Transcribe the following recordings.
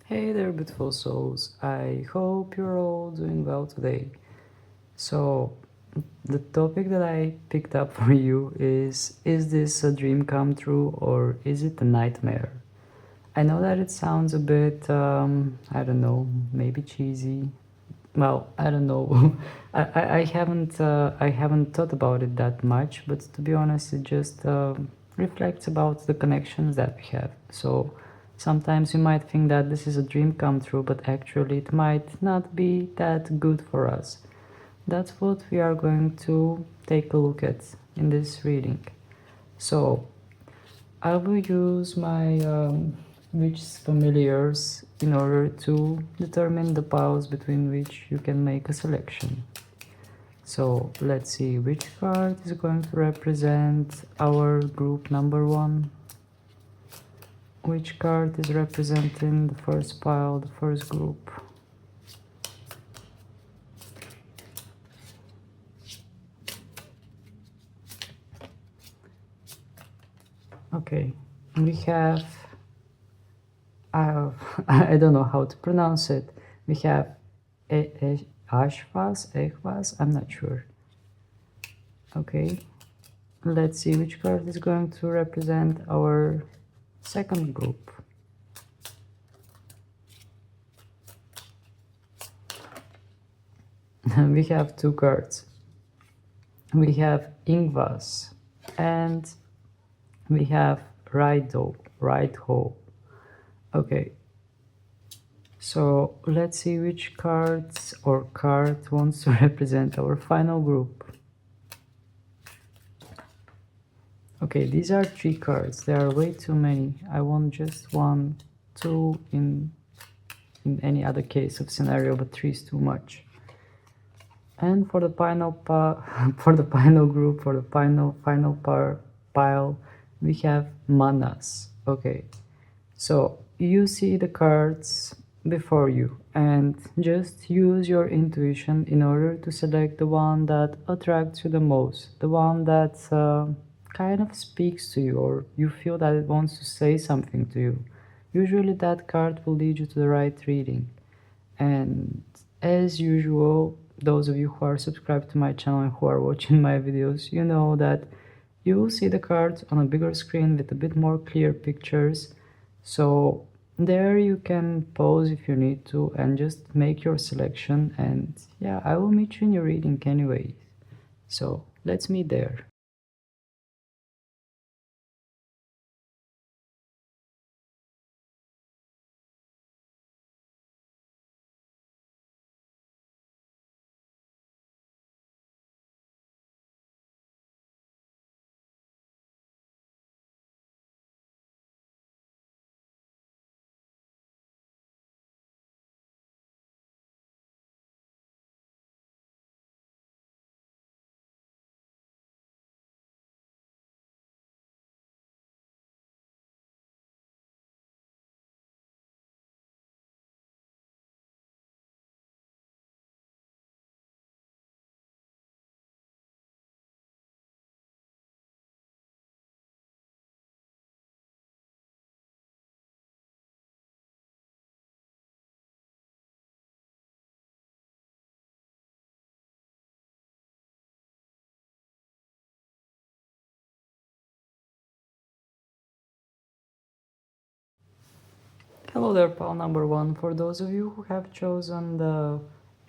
Hey there, beautiful souls. I hope you're all doing well today. So, the topic that I picked up for you is this a dream come true or is it a nightmare? I know that it sounds a bit, I don't know, maybe cheesy. Well, I don't know. I haven't thought about it that much, but to be honest, it just reflects about the connections that we have. So sometimes you might think that this is a dream come true, but actually it might not be that good for us. That's what we are going to take a look at in this reading. So I will use my which familiars in order to determine the piles between which you can make a selection. So let's see which card is going to represent our group number 1, which card is representing the first pile, the first group. Okay, we have I don't know how to pronounce it. We have Ashvas, I'm not sure. Okay, let's see which card is going to represent our second group. We have two cards. We have Ingvas and we have Right-ho. Okay, so let's see which cards or card wants to represent our final group. Okay, these are 3 cards. There are way too many. I want just 1, 2 in any other case of scenario, but 3 is too much. And for the final for the final group, for the final pile, we have manas. Okay, so you see the cards before you and just use your intuition in order to select the one that attracts you the most, the one that kind of speaks to you or you feel that it wants to say something to you. Usually that card will lead you to the right reading. And as usual, those of you who are subscribed to my channel and who are watching my videos, you know that you will see the cards on a bigger screen with a bit more clear pictures. So there you can pause if you need to and just make your selection, and yeah, I will meet you in your reading anyway. So let's meet there. Hello there, pal number 1. For those of you who have chosen the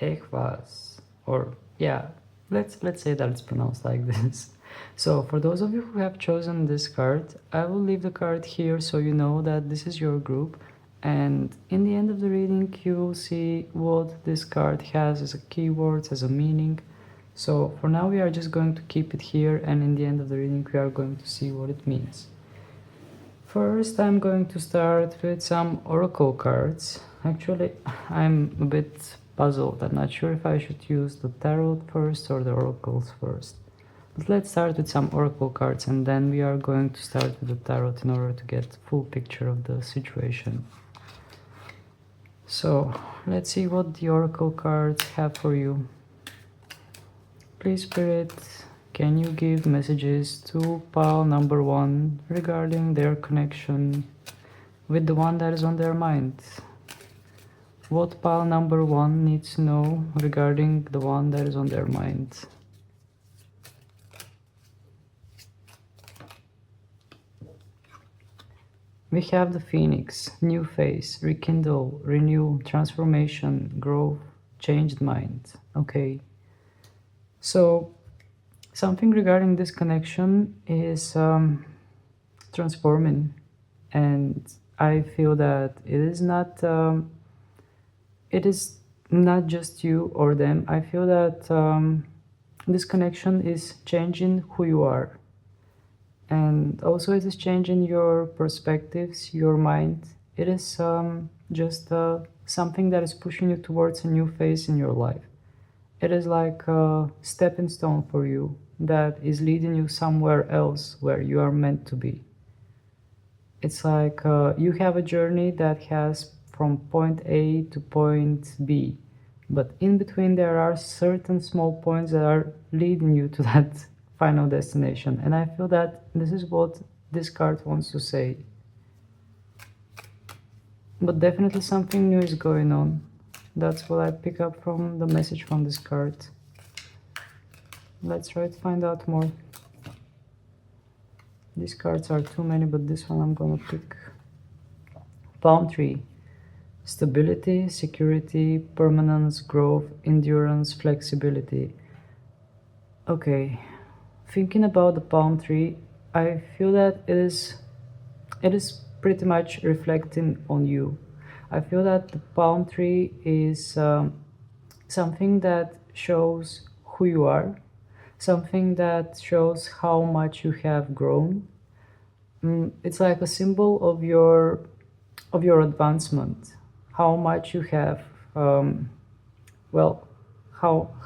Ekvas, or yeah, let's say that it's pronounced like this. So for those of you who have chosen this card, I will leave the card here so you know that this is your group, and in the end of the reading you will see what this card has as a keyword, as a meaning. So for now we are just going to keep it here, and in the end of the reading we are going to see what it means. First, I'm going to start with some oracle cards. Actually, I'm a bit puzzled. I'm not sure if I should use the tarot first or the oracles first. But let's start with some oracle cards and then we are going to start with the tarot in order to get full picture of the situation. So, let's see what the oracle cards have for you. Please, Spirit, can you give messages to pile number 1 regarding their connection with the one that is on their mind? What pile number 1 needs to know regarding the one that is on their mind? We have the Phoenix, new phase, rekindle, renew, transformation, growth, changed mind. Okay, so something regarding this connection is transforming, and I feel that it is not just you or them. I feel that this connection is changing who you are, and also it is changing your perspectives, your mind. It is just something that is pushing you towards a new phase in your life. It is like a stepping stone for you that is leading you somewhere else where you are meant to be. It's like you have a journey that has from point A to point B, but in between there are certain small points that are leading you to that final destination. And I feel that this is what this card wants to say. But definitely something new is going on. That's what I pick up from the message from this card. Let's try to find out more. These cards are too many, but this one I'm gonna pick. Palm tree. Stability, security, permanence, growth, endurance, flexibility. Okay, thinking about the palm tree, I feel that it is pretty much reflecting on you. I feel that the palm tree is something that shows who you are, something that shows how much you have grown. It's like a symbol of your advancement, how much you have well,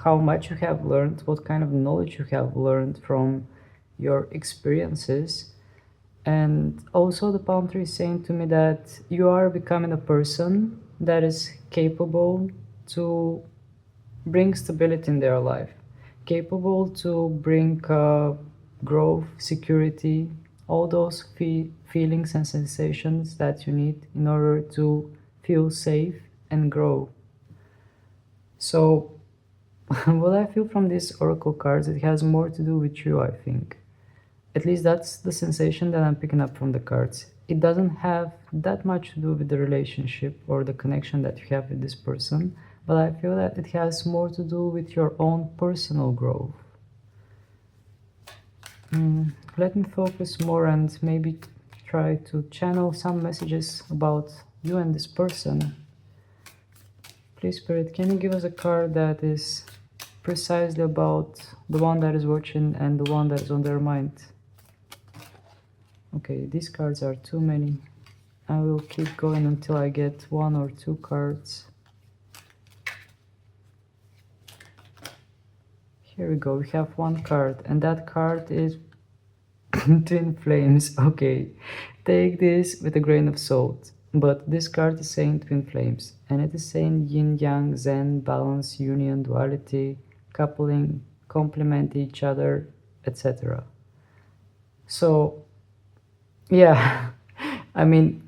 how much you have learned, what kind of knowledge you have learned from your experiences. And also the palm tree is saying to me that you are becoming a person that is capable to bring stability in their life, capable to bring growth, security, all those feelings and sensations that you need in order to feel safe and grow. So what I feel from these oracle cards, it has more to do with you, I think. At least that's the sensation that I'm picking up from the cards. It doesn't have that much to do with the relationship or the connection that you have with this person, but I feel that it has more to do with your own personal growth. Let me focus more and maybe try to channel some messages about you and this person. Please, Spirit, can you give us a card that is precisely about the one that is watching and the one that is on their mind? Okay, these cards are too many. I will keep going until I get 1 or 2 cards. Here we go, we have 1 card, and that card is Twin Flames. Okay, take this with a grain of salt. But this card is saying Twin Flames, and it is saying yin yang, zen, balance, union, duality, coupling, complement each other, etc. So yeah, I mean,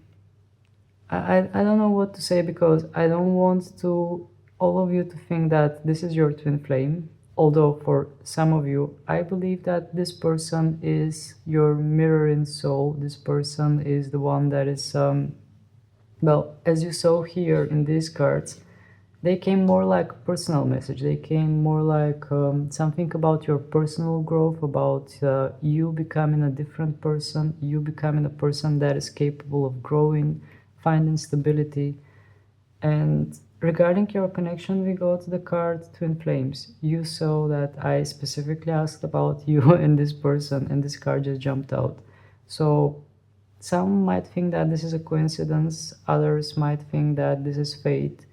I don't know what to say, because I don't want to all of you to think that this is your twin flame. Although for some of you, I believe that this person is your mirroring soul. This person is the one that is, well, as you saw here in these cards, they came more like a personal message. They came more like something about your personal growth, about you becoming a different person, you becoming a person that is capable of growing, finding stability. And regarding your connection, we go to the card Twin Flames. You saw that I specifically asked about you and this person, and this card just jumped out. So some might think that this is a coincidence, others might think that this is fate.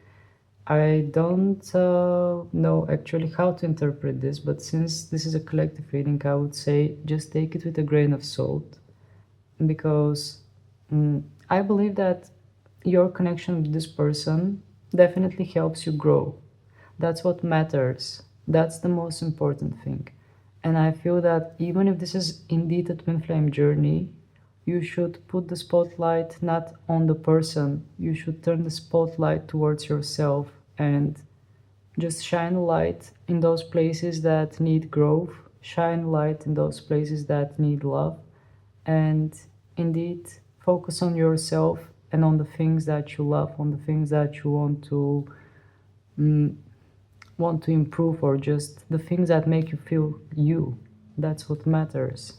I don't know actually how to interpret this, but since this is a collective reading, I would say just take it with a grain of salt, because I believe that your connection with this person definitely helps you grow. That's what matters. That's the most important thing. And I feel that even if this is indeed a twin flame journey, you should put the spotlight not on the person. You should turn the spotlight towards yourself and just shine a light in those places that need growth, shine a light in those places that need love, and indeed focus on yourself and on the things that you love, on the things that you mm, want to improve, or just the things that make you feel you. That's what matters.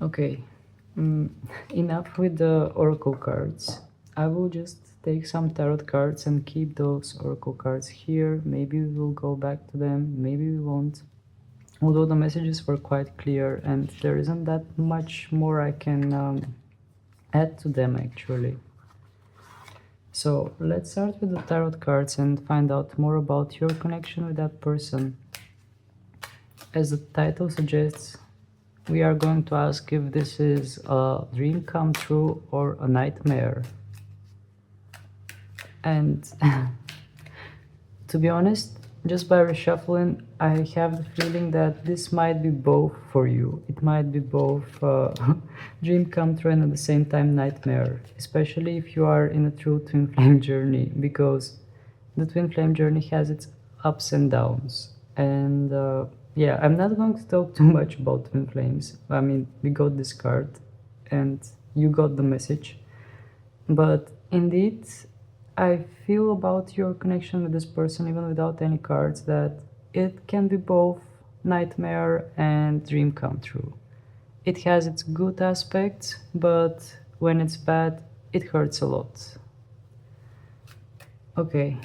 Okay, mm, enough with the oracle cards. I will just take some tarot cards and keep those oracle cards here. Maybe we will go back to them, maybe we won't. Although the messages were quite clear and there isn't that much more I can add to them actually. So let's start with the tarot cards and find out more about your connection with that person. As the title suggests, we are going to ask if this is a dream come true or a nightmare. And to be honest, just by reshuffling, I have the feeling that this might be both for you. It might be both dream come true and at the same time nightmare, especially if you are in a true twin flame journey, because the twin flame journey has its ups and downs. And yeah, I'm not going to talk too much about twin flames. I mean, we got this card and you got the message. But indeed, I feel about your connection with this person, even without any cards, that it can be both nightmare and dream come true. It has its good aspects, but when it's bad, it hurts a lot. Okay.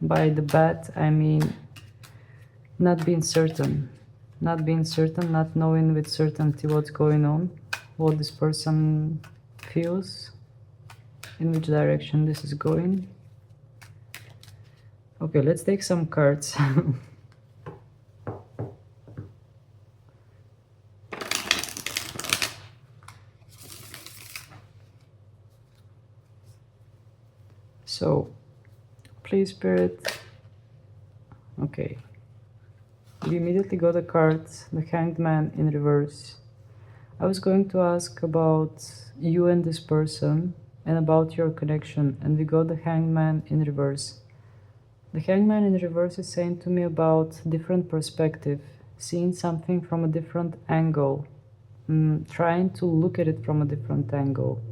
By the bad, I mean not being certain. Not being certain, not knowing with certainty what's going on, what this person feels, in which direction this is going. Okay, let's take some cards. So, please, Spirit. Okay. We immediately got a card, the Hanged Man in reverse. I was going to ask about you and this person and about your connection, and we got the Hanged Man in reverse. The Hanged Man in reverse is saying to me about different perspective, seeing something from a different angle, trying to look at it from a different angle,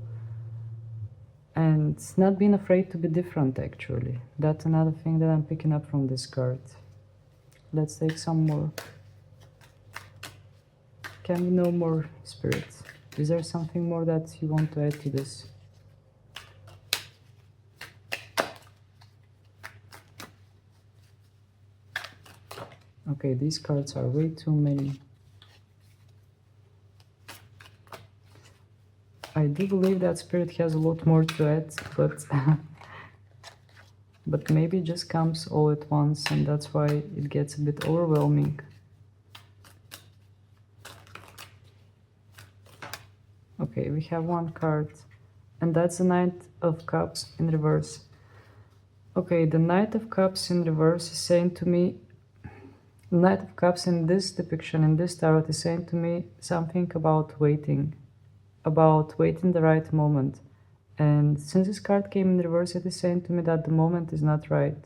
and not being afraid to be different actually. That's another thing that I'm picking up from this card. Let's take some more. Can we know more, Spirit? Is there something more that you want to add to this? Okay, these cards are way too many. I do believe that Spirit has a lot more to add, but but maybe it just comes all at once, and that's why it gets a bit overwhelming. Okay, we have one card, and that's the Knight of Cups in reverse. Okay, the Knight of Cups in reverse is saying to me, Knight of Cups in this depiction, in this tarot, is saying to me something about waiting the right moment. And since this card came in reverse, it is saying to me that the moment is not right.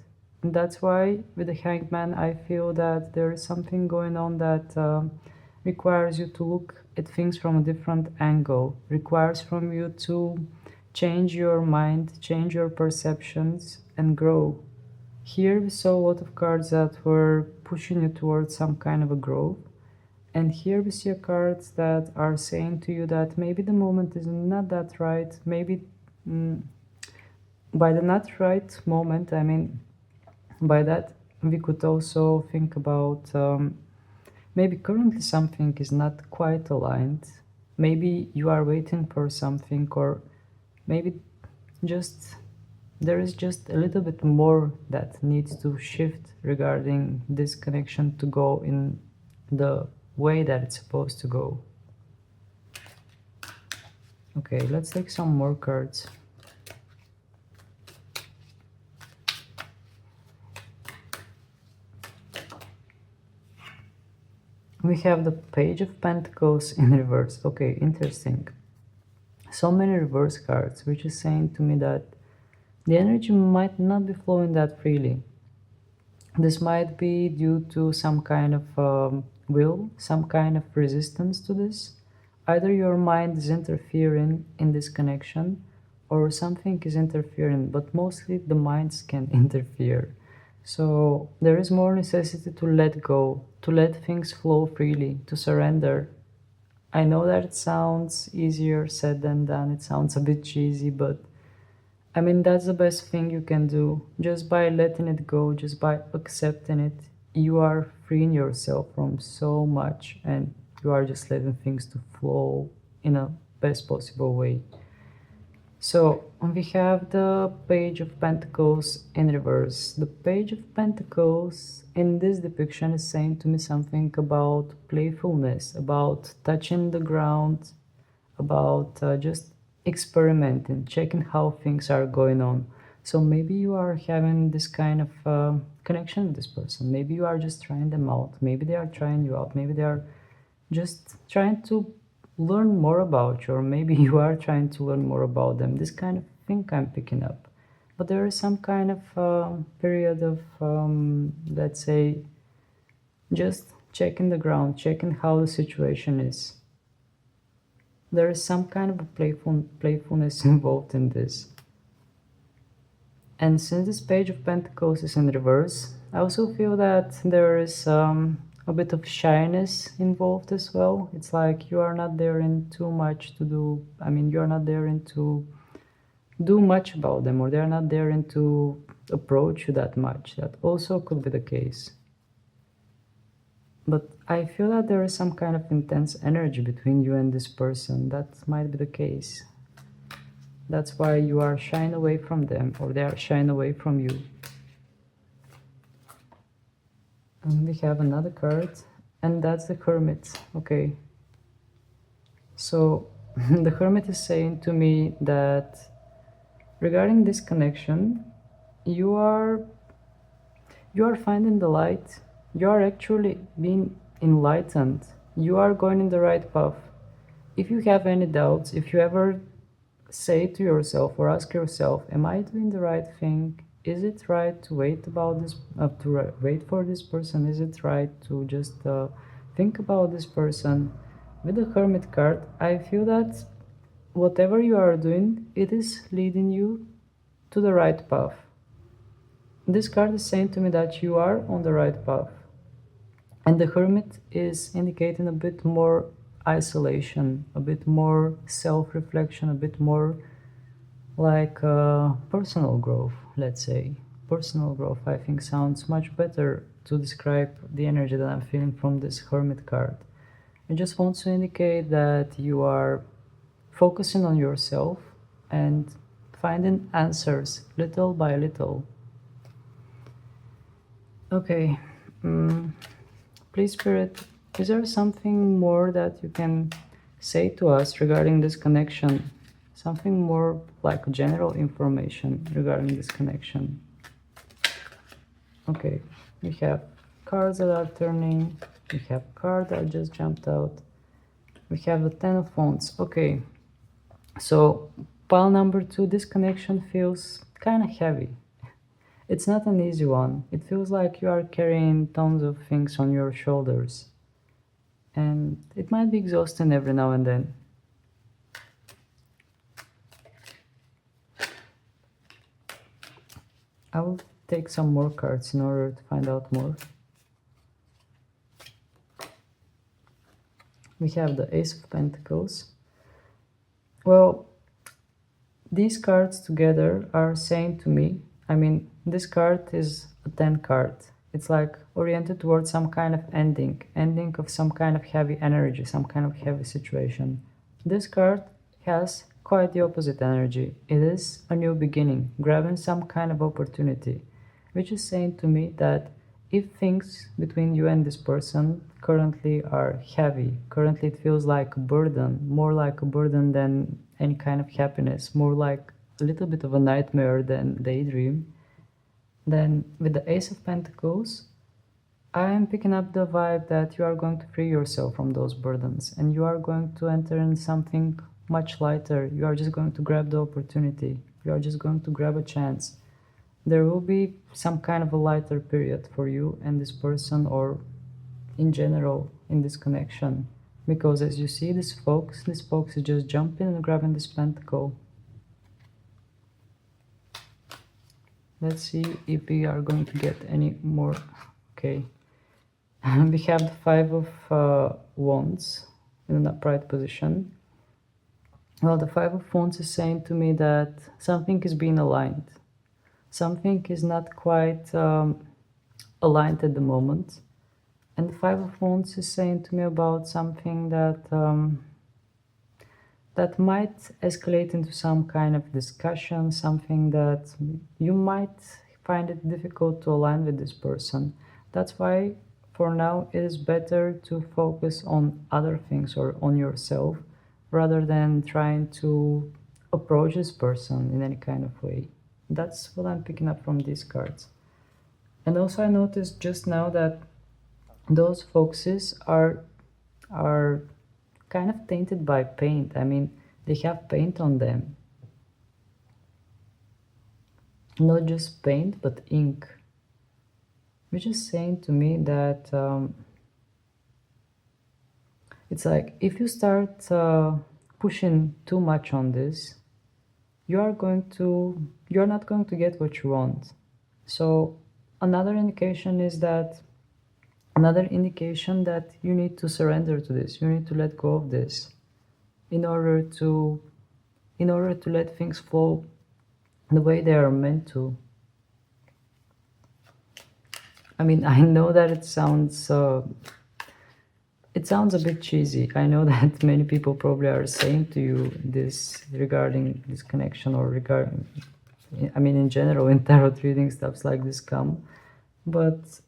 And that's why with the Hanged Man, I feel that there is something going on that requires you to look at things from a different angle, requires from you to change your mind, change your perceptions, and grow. Here we saw a lot of cards that were pushing you towards some kind of a growth. And here we see cards that are saying to you that maybe the moment is not that right. Maybe by the not right moment, I mean, by that we could also think about maybe currently something is not quite aligned. Maybe you are waiting for something, or maybe just there is just a little bit more that needs to shift regarding this connection to go in the way that it's supposed to go. Okay, let's take some more cards. We have the Page of Pentacles in reverse. Okay, interesting. So many reverse cards, which is saying to me that the energy might not be flowing that freely. This might be due to some kind of will, some kind of resistance to this. Either your mind is interfering in this connection or something is interfering, but mostly the minds can interfere. So there is more necessity to let go, to let things flow freely, to surrender. I know that it sounds easier said than done, it sounds a bit cheesy, but I mean, that's the best thing you can do. Just by letting it go, just by accepting it, you are freeing yourself from so much and you are just letting things to flow in a best possible way. So we have the Page of Pentacles in reverse. The Page of Pentacles in this depiction is saying to me something about playfulness, about touching the ground, about just experimenting, checking how things are going on. So maybe you are having this kind of connection with this person. Maybe you are just trying them out. Maybe they are trying you out. Maybe they are just trying to learn more about you, or maybe you are trying to learn more about them. This kind of thing I'm picking up. But there is some kind of period of, let's say, just checking the ground, checking how the situation is. There is some kind of a playfulness involved in this. And since this Page of Pentacles is in reverse, I also feel that there is a bit of shyness involved as well. It's like you are not there in too much to do. I mean, you are not there into do much about them, or they are not there into approach you that much. That also could be the case. But I feel that there is some kind of intense energy between you and this person. That might be the case. That's why you are shying away from them, or they are shying away from you. And we have another card, and that's the Hermit. Okay. So the Hermit is saying to me that regarding this connection, you are finding the light. You are actually being enlightened. You are going in the right path. If you have any doubts, if you ever say to yourself or ask yourself, am I doing the right thing? Is it right to wait about this, wait for this person? Is it right to just think about this person? With the Hermit card, I feel that whatever you are doing, it is leading you to the right path. This card is saying to me that you are on the right path. And the Hermit is indicating a bit more isolation, a bit more self-reflection, a bit more like personal growth, let's say. Personal growth, I think, sounds much better to describe the energy that I'm feeling from this Hermit card. I just want to indicate that you are focusing on yourself and finding answers little by little. Okay. Please, Spirit, is there something more that you can say to us regarding this connection? Something more like general information regarding this connection. Okay, we have cards that are turning. We have cards that just jumped out. We have the Ten of Wands. Okay, so pile number 2, this connection feels kind of heavy. It's not an easy one. It feels like you are carrying tons of things on your shoulders. And it might be exhausting every now and then. I will take some more cards in order to find out more. We have the Ace of Pentacles. Well, these cards together are saying to me, I mean, this card is a 10 card. It's like oriented towards some kind of ending of some kind of heavy energy, some kind of heavy situation. This card has quite the opposite energy. It is a new beginning, grabbing some kind of opportunity, which is saying to me that if things between you and this person currently are heavy, currently it feels like a burden, more like a burden than any kind of happiness, more like a little bit of a nightmare than daydream, then with the Ace of Pentacles, I am picking up the vibe that you are going to free yourself from those burdens and you are going to enter in something much lighter. You are just going to grab the opportunity. You are just going to grab a chance. There will be some kind of a lighter period for you and this person, or in general in this connection, because as you see this fox is just jumping and grabbing this pentacle. Let's see if we are going to get any more. Okay. We have the Five of Wands in an upright position. Well, the Five of Wands is saying to me that something is being aligned. Something is not quite aligned at the moment. And the Five of Wands is saying to me about something that that might escalate into some kind of discussion, something that you might find it difficult to align with this person. That's why for now it is better to focus on other things or on yourself rather than trying to approach this person in any kind of way. That's what I'm picking up from these cards. And also I noticed just now that those foxes are kind of tainted by paint. I mean, they have paint on them. Not just paint, but ink. Which is saying to me that it's like if you start pushing too much on this, you're not going to get what you want. So another indication that you need to surrender to this. You need to let go of this in order to let things flow the way they are meant to. I mean, I know that it sounds a bit cheesy. I know that many people probably are saying to you this regarding this connection, or regarding, I mean, in general, in tarot reading, stuff like this come. But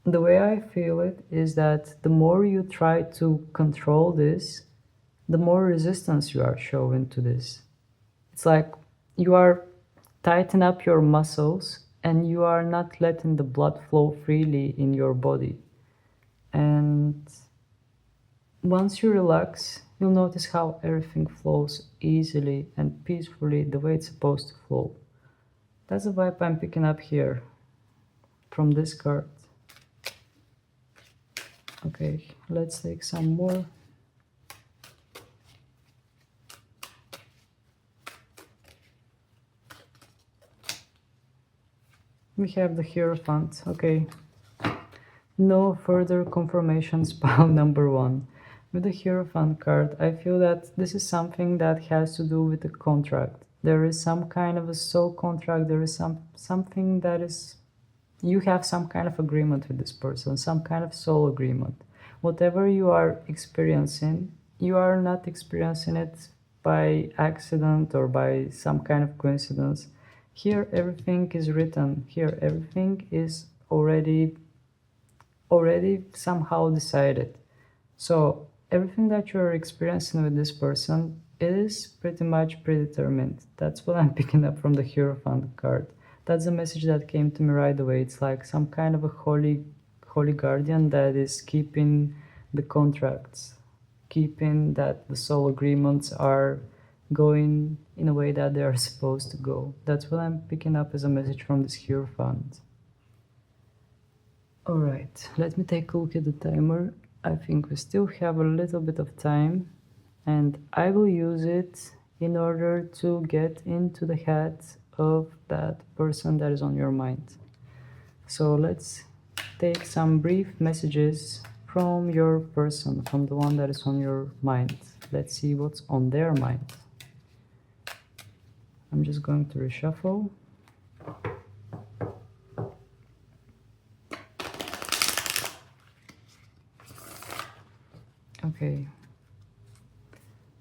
the way I feel it is that the more you try to control this, the more resistance you are showing to this. It's like you are tightening up your muscles and you are not letting the blood flow freely in your body. And once you relax, you'll notice how everything flows easily and peacefully the way it's supposed to flow. That's the vibe I'm picking up here from this card. Okay, let's take some more. We have the Hierophant. Okay, no further confirmations. Pile number 1. With the Hierophant card, I feel that this is something that has to do with a contract. There is some kind of a soul contract. There is something that is, you have some kind of agreement with this person, some kind of soul agreement. Whatever you are experiencing, you are not experiencing it by accident or by some kind of coincidence. Here everything is written. Here everything is already somehow decided. So everything that you're experiencing with this person is pretty much predetermined. That's what I'm picking up from the Hierophant card. That's the message that came to me right away. It's like some kind of a holy guardian that is keeping the contracts, keeping that the soul agreements are going in a way that they are supposed to go. That's what I'm picking up as a message from this Hierophant. Alright, let me take a look at the timer. I think we still have a little bit of time, and I will use it in order to get into the head of that person that is on your mind. So let's take some brief messages from your person, from the one that is on your mind. Let's see what's on their mind. I'm just going to reshuffle. Okay.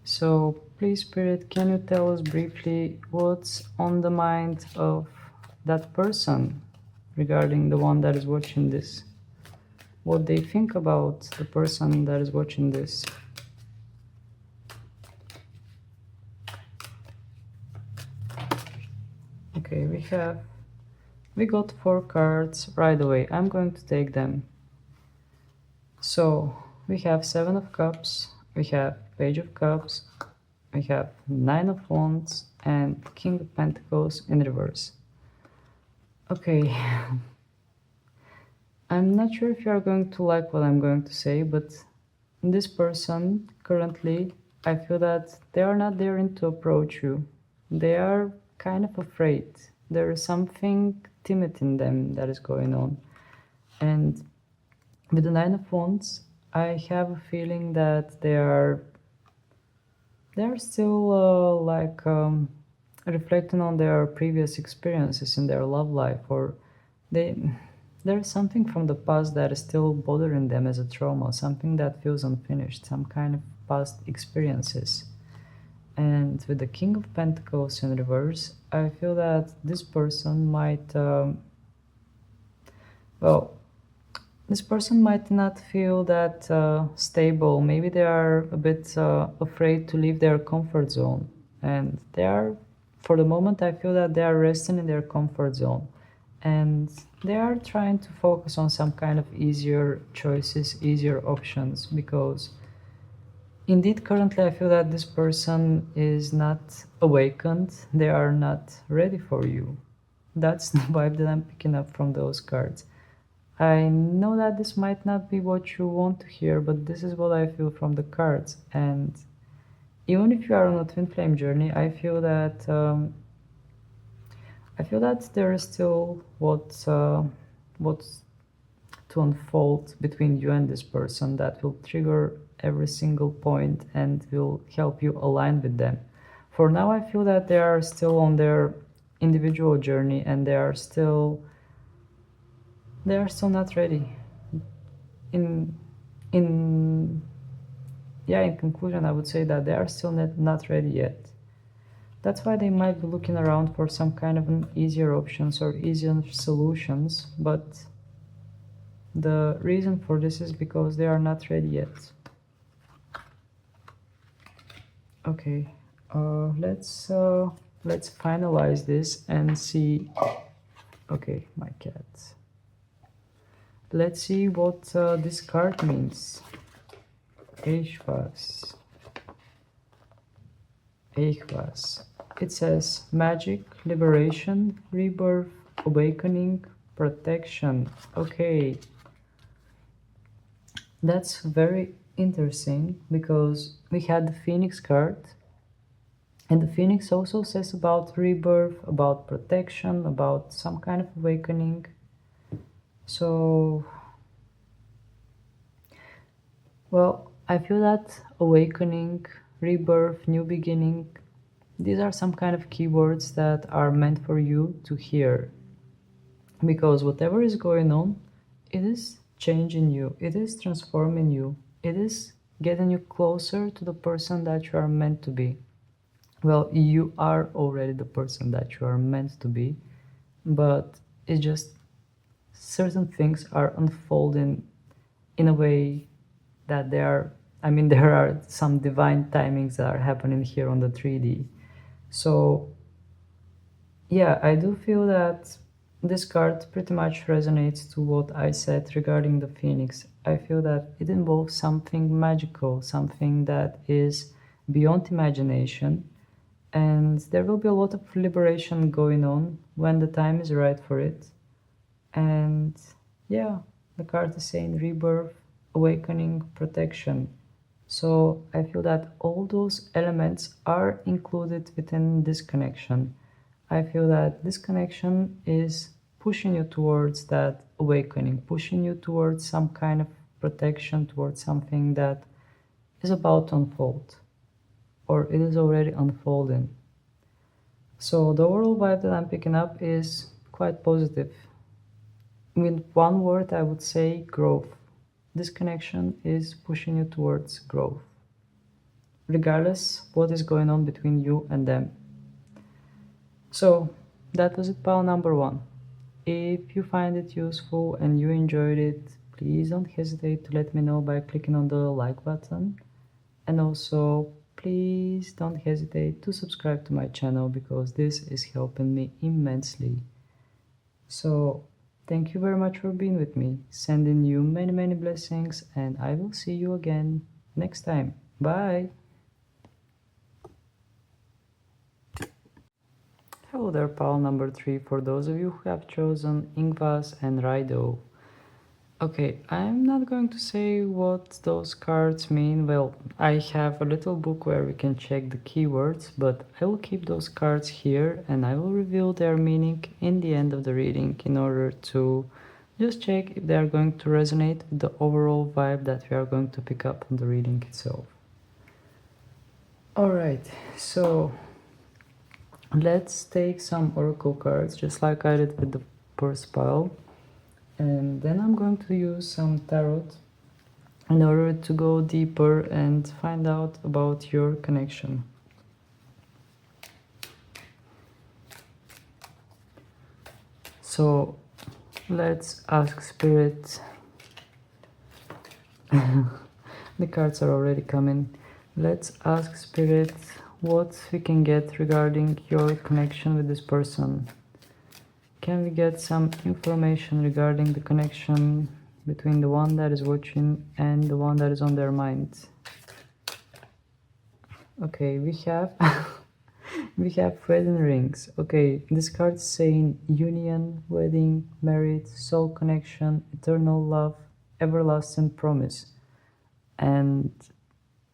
So please, Spirit, can you tell us briefly what's on the mind of that person regarding the one that is watching this? What they think about the person that is watching this? Okay, we have We got 4 cards right away. I'm going to take them. So we have 7 of Cups, we have Page of Cups, we have 9 of Wands, and King of Pentacles in reverse. Okay, I'm not sure if you are going to like what I'm going to say, but this person currently, I feel that they are not daring to approach you. They are kind of afraid. There is something timid in them that is going on. And with the Nine of Wands, I have a feeling that they're still reflecting on their previous experiences in their love life, or they there's something from the past that is still bothering them as a trauma, something that feels unfinished, some kind of past experiences. And with the King of Pentacles in reverse, I feel that this person might well, this person might not feel that stable. Maybe they are a bit afraid to leave their comfort zone. And they are, for the moment, I feel that they are resting in their comfort zone. And they are trying to focus on some kind of easier choices, easier options, because indeed, currently, I feel that this person is not awakened. They are not ready for you. That's the vibe that I'm picking up from those cards. I know that this might not be what you want to hear, but this is what I feel from the cards. And even if you are on a twin flame journey, I feel that there is still what's to unfold between you and this person that will trigger every single point and will help you align with them. For now, I feel that they are still on their individual journey and they are still not ready. In in yeah, in conclusion, I would say that they are still not ready yet. That's why they might be looking around for some kind of an easier options or easier solutions, but the reason for this is because they are not ready yet. Okay, let's finalize this and see. Okay, my cat. Let's see what this card means. Eishvas. It says magic, liberation, rebirth, awakening, protection. Okay, that's very interesting because we had the Phoenix card, and the Phoenix also says about rebirth, about protection, about some kind of awakening. So, well, I feel that awakening, rebirth, new beginning, these are some kind of keywords that are meant for you to hear. Because whatever is going on, it is changing you, it is transforming you, it is getting you closer to the person that you are meant to be. Well, you are already the person that you are meant to be, but it's just certain things are unfolding in a way that there are some divine timings that are happening here on the 3D. So yeah, I do feel that this card pretty much resonates to what I said regarding the Phoenix. I feel that it involves something magical, something that is beyond imagination, and there will be a lot of liberation going on when the time is right for it. And yeah, the card is saying rebirth, awakening, protection. So I feel that all those elements are included within this connection. I feel that this connection is pushing you towards that awakening, pushing you towards some kind of protection, towards something that is about to unfold, or it is already unfolding. So the overall vibe that I'm picking up is quite positive. With one word, I would say growth. This connection is pushing you towards growth, regardless what is going on between you and them. So that was it, pile number 1. If you find it useful and you enjoyed it, please don't hesitate to let me know by clicking on the like button. And also, please don't hesitate to subscribe to my channel because this is helping me immensely. So thank you very much for being with me. Sending you many, many blessings, and I will see you again next time. Bye. Hello there, pal number 3, for those of you who have chosen Ingvas and Raido. Okay, I'm not going to say what those cards mean. Well, I have a little book where we can check the keywords, but I will keep those cards here and I will reveal their meaning in the end of the reading in order to just check if they are going to resonate with the overall vibe that we are going to pick up on the reading itself. Alright, so let's take some oracle cards just like I did with the first pile. And then I'm going to use some tarot in order to go deeper and find out about your connection. So let's ask Spirit. The cards are already coming. Let's ask Spirit what we can get regarding your connection with this person. Can we get some information regarding the connection between the one that is watching and the one that is on their mind? Okay, we have we have wedding rings. Okay, this card is saying union, wedding, married, soul connection, eternal love, everlasting promise. And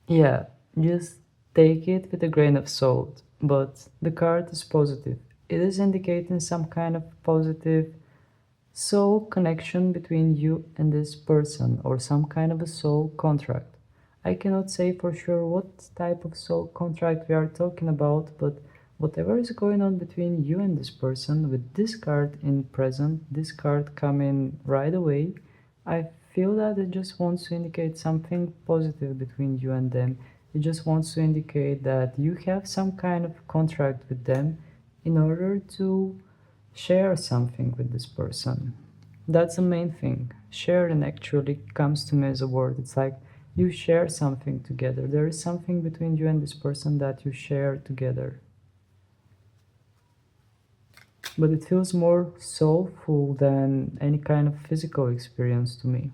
yeah, just take it with a grain of salt. But the card is positive. It is indicating some kind of positive soul connection between you and this person, or some kind of a soul contract. I cannot say for sure what type of soul contract we are talking about, but whatever is going on between you and this person, with this card in present, this card coming right away, I feel that it just wants to indicate something positive between you and them. It just wants to indicate that you have some kind of contract with them in order to share something with this person. That's the main thing. Sharing actually comes to me as a word. It's like you share something together. There is something between you and this person that you share together. But it feels more soulful than any kind of physical experience to me.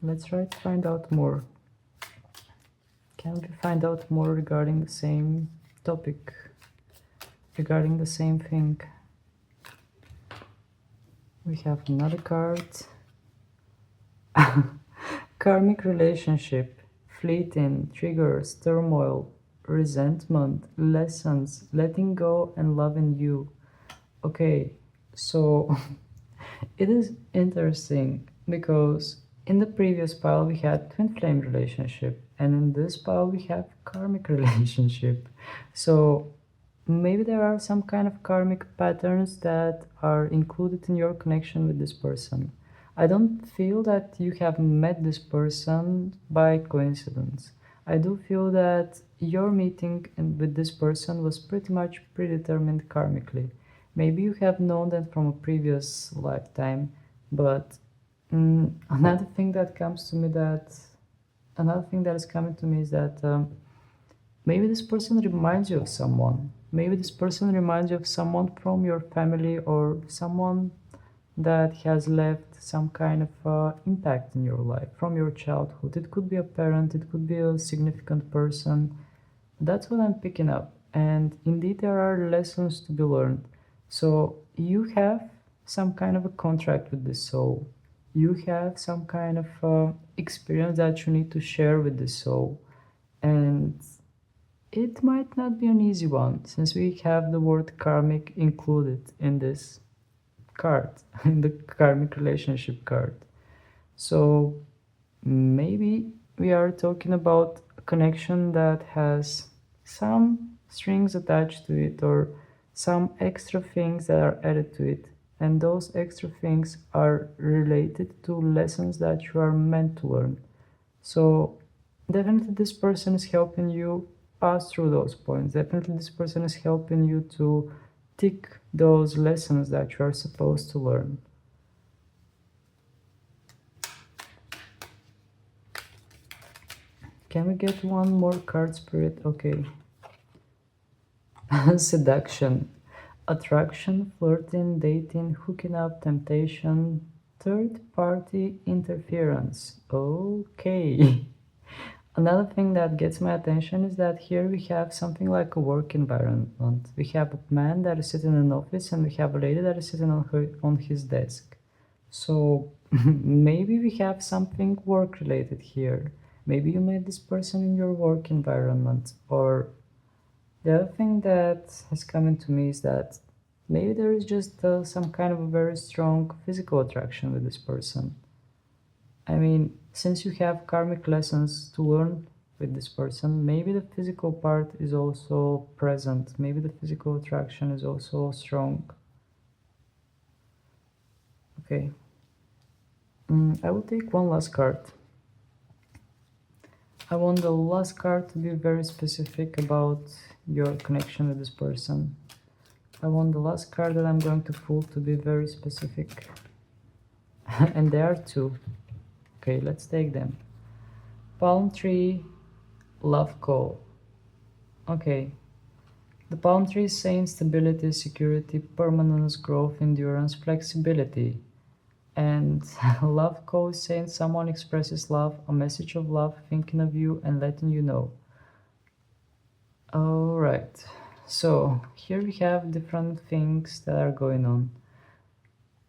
Let's try to find out more. Can we find out more regarding the same topic? Regarding the same thing? We have another card. Karmic relationship, fleeting, triggers, turmoil, resentment, lessons, letting go and loving you. Okay, so it is interesting because in the previous pile we had twin flame relationship, and in this pile we have karmic relationship. So maybe there are some kind of karmic patterns that are included in your connection with this person. I don't feel that you have met this person by coincidence. I do feel that your meeting with this person was pretty much predetermined karmically. Maybe you have known them from a previous lifetime, but another thing that is coming to me is that maybe this person reminds you of someone. Maybe this person reminds you of someone from your family, or someone that has left some kind of impact in your life from your childhood. It could be a parent, it could be a significant person. That's what I'm picking up. And indeed, there are lessons to be learned. So you have some kind of a contract with the soul. You have some kind of experience that you need to share with the soul. And it might not be an easy one, since we have the word karmic included in this card, in the karmic relationship card. So maybe we are talking about a connection that has some strings attached to it, or some extra things that are added to it. And those extra things are related to lessons that you are meant to learn. So definitely this person is helping you pass through those points. Definitely this person is helping you to tick those lessons that you are supposed to learn. Can we get one more card, Spirit? Okay. Seduction, attraction, flirting, dating, hooking up, temptation, third party interference. Okay. Another thing that gets my attention is that here we have something like a work environment. We have a man that is sitting in an office and we have a lady that is sitting on his desk. So maybe we have something work related here. Maybe you met this person in your work environment. Or the other thing that has come into me is that maybe there is just some kind of a very strong physical attraction with this person. I mean, since you have karmic lessons to learn with this person, maybe the physical part is also present. Maybe the physical attraction is also strong. Okay. I will take one last card. I want the last card to be very specific about your connection with this person. I want the last card that I'm going to pull to be very specific. And there are two. Okay, let's take them. Palm tree, love call. Okay. The palm tree is saying stability, security, permanence, growth, endurance, flexibility. And love call is saying someone expresses love, a message of love, thinking of you and letting you know. Alright, so here we have different things that are going on.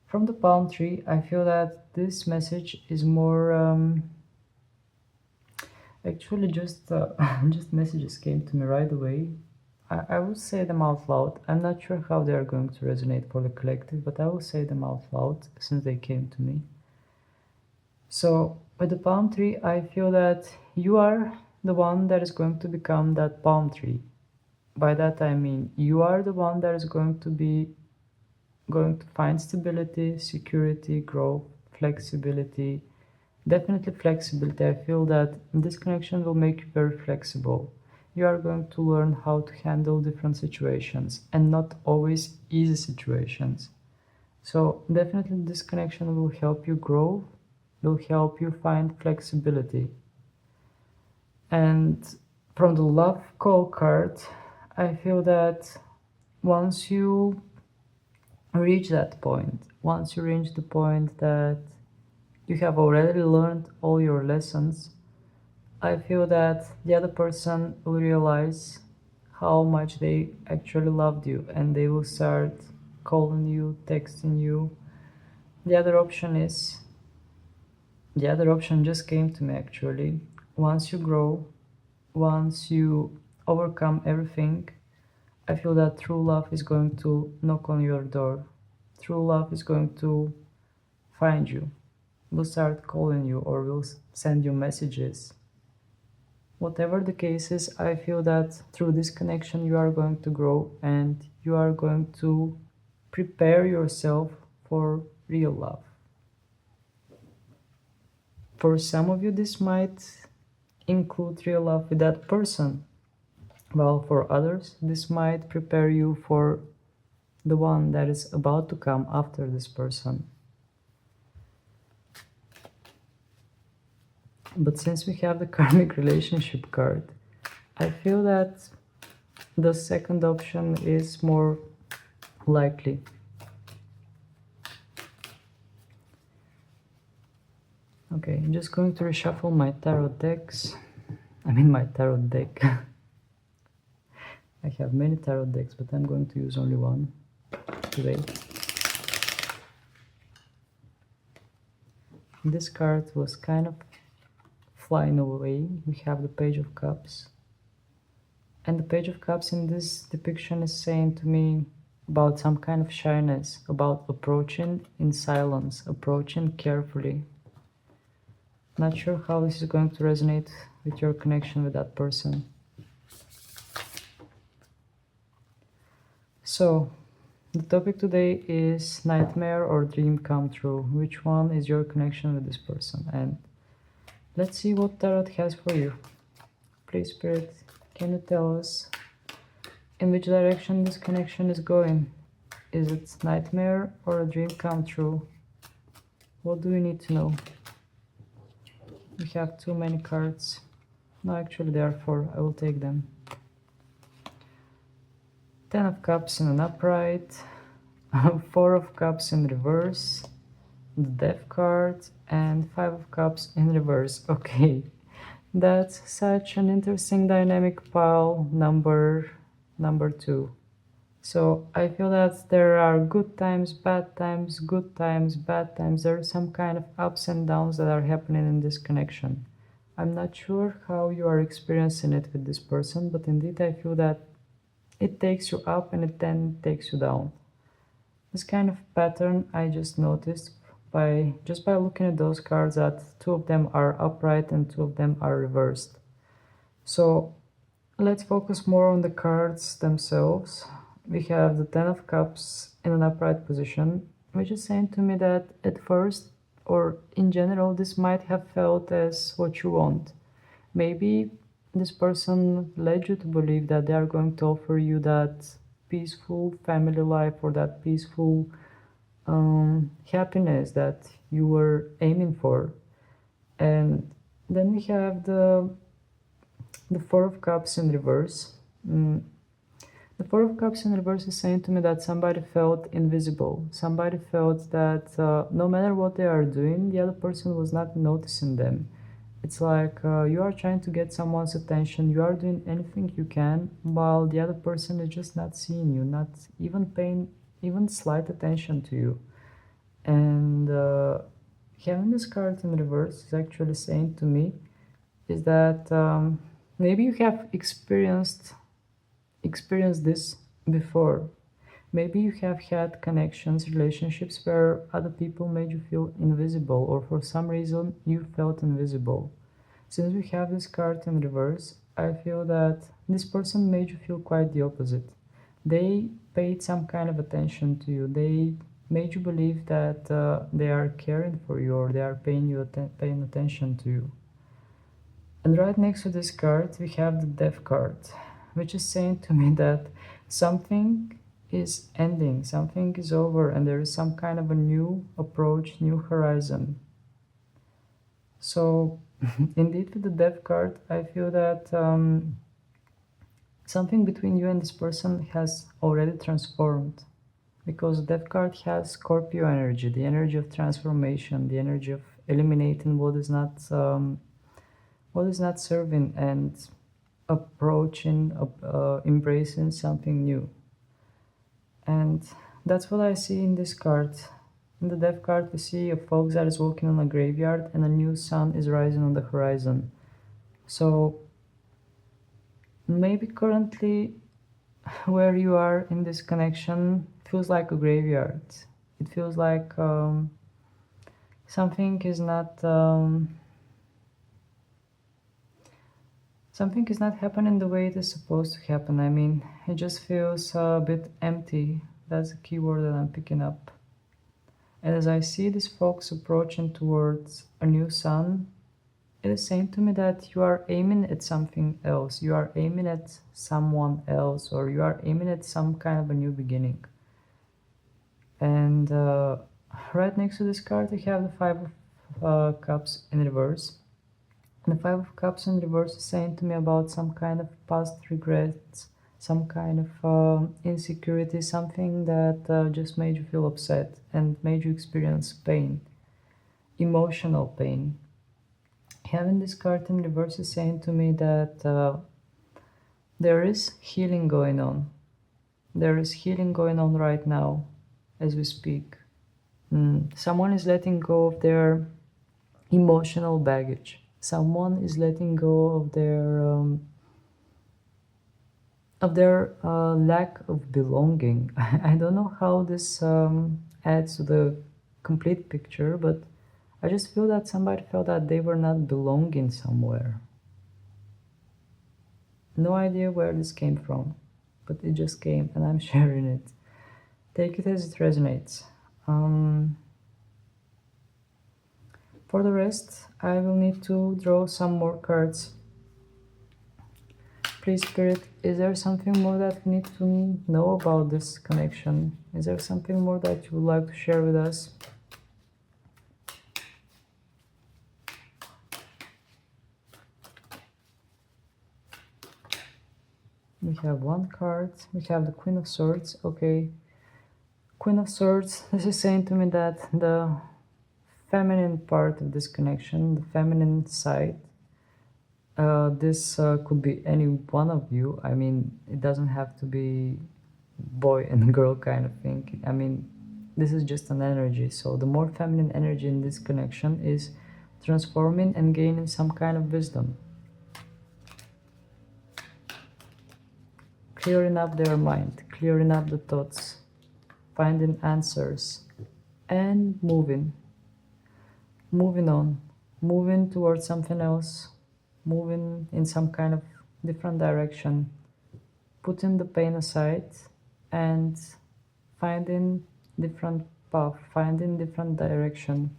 From the palm tree, I feel that this message is more actually just messages came to me right away. I will say them out loud. I'm not sure how they are going to resonate for the collective, but I will say them out loud since they came to me. So with the palm tree, I feel that you are the one that is going to become that palm tree. By that I mean you are the one that is going to find stability, security, growth, flexibility. Definitely flexibility. I feel that this connection will make you very flexible. You are going to learn how to handle different situations and not always easy situations. So definitely this connection will help you grow, will help you find flexibility. And from the love call card, I feel that once you reach that point, once you reach the point that you have already learned all your lessons, I feel that the other person will realize how much they actually loved you and they will start calling you, texting you. The other option just came to me actually. Once you grow, once you overcome everything, I feel that true love is going to knock on your door. True love is going to find you, will start calling you or will send you messages. Whatever the case is, I feel that through this connection you are going to grow and you are going to prepare yourself for real love. For some of you, this might include real love with that person, while for others, this might prepare you for the one that is about to come after this person. But since we have the karmic relationship card, I feel that the second option is more likely. Okay, I'm just going to reshuffle my tarot decks. My tarot deck. I have many tarot decks, but I'm going to use only one today. This card was kind of flying away. We have the Page of Cups. And the Page of Cups in this depiction is saying to me about some kind of shyness, about approaching in silence, approaching carefully. Not sure how this is going to resonate with your connection with that person. So, the topic today is nightmare or dream come true. Which one is your connection with this person? And let's see what Tarot has for you. Please, Spirit, can you tell us in which direction this connection is going? Is it nightmare or a dream come true? What do we need to know? We have too many cards. No, actually there are 4. I will take them. Ten of Cups in an upright, Four of Cups in reverse, the Death card, and Five of Cups in reverse. Okay, that's such an interesting dynamic pile, number two. So I feel that there are good times, bad times, good times, bad times. There are some kind of ups and downs that are happening in this connection. I'm not sure how you are experiencing it with this person, but indeed I feel that it takes you up and it then takes you down. This kind of pattern I just noticed by looking at those cards, that two of them are upright and two of them are reversed. So let's focus more on the cards themselves. We have the Ten of Cups in an upright position, which is saying to me that at first, or in general, this might have felt as what you want. Maybe this person led you to believe that they are going to offer you that peaceful family life, or that peaceful happiness that you were aiming for. And then we have the Four of Cups in reverse. The Four of Cups in reverse is saying to me that somebody felt invisible. Somebody felt that no matter what they are doing, the other person was not noticing them. It's like you are trying to get someone's attention, you are doing anything you can, while the other person is just not seeing you, not even paying even slight attention to you. And having this card in reverse is actually saying to me is that maybe you have experienced this before. Maybe you have had connections, relationships where other people made you feel invisible, or for some reason you felt invisible. Since we have this card in reverse, I feel that this person made you feel quite the opposite. They paid some kind of attention to you. They made you believe that they are caring for you, or they are paying attention to you. And right next to this card, we have the Death card, which is saying to me that something is ending, something is over, and there is some kind of a new approach, new horizon. So, indeed, with the Death card, I feel that something between you and this person has already transformed. Because the Death card has Scorpio energy, the energy of transformation, the energy of eliminating what is not serving, and approaching, embracing something new. And that's what I see in this card. In the Death card, we see a fox that is walking on a graveyard, and a new sun is rising on the horizon. So maybe currently where you are in this connection feels like a graveyard. It feels like something is not happening the way it is supposed to happen. I mean, it just feels a bit empty. That's the key word that I'm picking up. And as I see this fox approaching towards a new sun, it is saying to me that you are aiming at something else. You are aiming at someone else, or you are aiming at some kind of a new beginning. And right next to this card, we have the Five of Cups in reverse. And the Five of Cups in reverse is saying to me about some kind of past regrets, some kind of insecurity, something that just made you feel upset and made you experience pain, emotional pain. Having this card in reverse is saying to me that there is healing going on. There is healing going on right now as we speak. Someone is letting go of their emotional baggage. Someone is letting go of their lack of belonging. I don't know how this adds to the complete picture, but I just feel that somebody felt that they were not belonging somewhere. No idea where this came from, but it just came and I'm sharing it. Take it as it resonates. For the rest, I will need to draw some more cards. Please, Spirit, is there something more that we need to know about this connection? Is there something more that you would like to share with us? We have one card. We have the Queen of Swords. Okay. Queen of Swords, this is saying to me that the feminine part of this connection, the feminine side, this could be any one of you. I mean, it doesn't have to be boy and girl kind of thing. I mean, this is just an energy. So the more feminine energy in this connection is transforming and gaining some kind of wisdom, clearing up their mind, clearing up the thoughts, finding answers, and moving on, moving towards something else, moving in some kind of different direction, putting the pain aside and finding different path, finding different direction.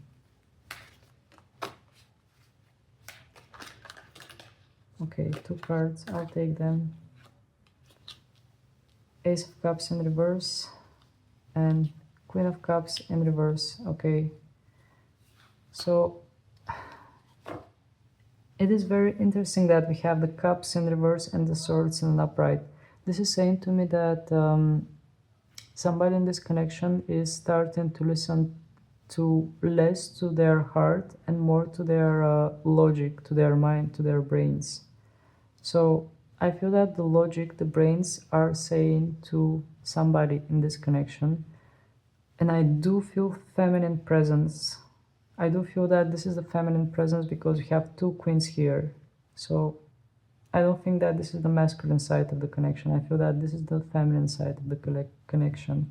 Okay, 2 cards, I'll take them. Ace of Cups in reverse and Queen of Cups in reverse. Okay, so it is very interesting that we have the Cups in reverse and the Swords in an upright. This is saying to me that somebody in this connection is starting to listen to less to their heart and more to their logic, to their mind, to their brains. So I feel that the logic, the brains are saying to somebody in this connection, and I do feel feminine presence. I do feel that this is the feminine presence because we have 2 queens here. So I don't think that this is the masculine side of the connection. I feel that this is the feminine side of the connection.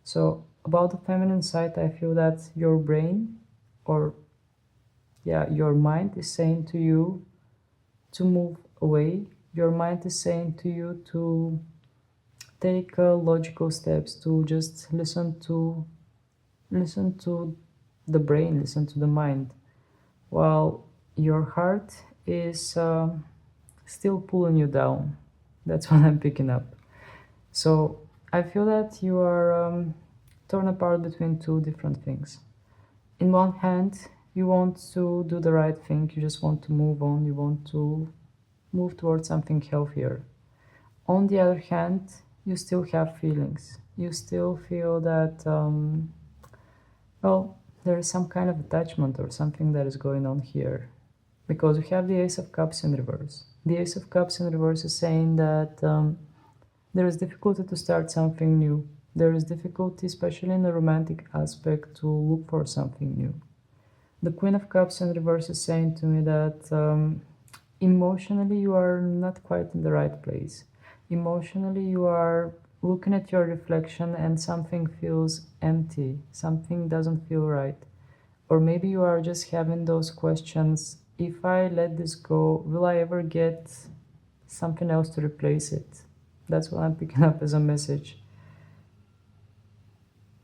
So about the feminine side, I feel that your brain, or your mind is saying to you to move away. Your mind is saying to you to take logical steps, to just listen to the brain, listen to the mind, while your heart is still pulling you down. That's what I'm picking up. So I feel that you are torn apart between 2 different things. In one hand, you want to do the right thing, you just want to move on, you want to move towards something healthier. On the other hand, you still have feelings. You still feel that, well, there is some kind of attachment or something that is going on here. Because we have the Ace of Cups in reverse. The Ace of Cups in reverse is saying that there is difficulty to start something new. There is difficulty, especially in the romantic aspect, to look for something new. The Queen of Cups in reverse is saying to me that emotionally you are not quite in the right place. Emotionally you are looking at your reflection and something feels empty, something doesn't feel right. Or maybe you are just having those questions, if I let this go, will I ever get something else to replace it? That's what I'm picking up as a message.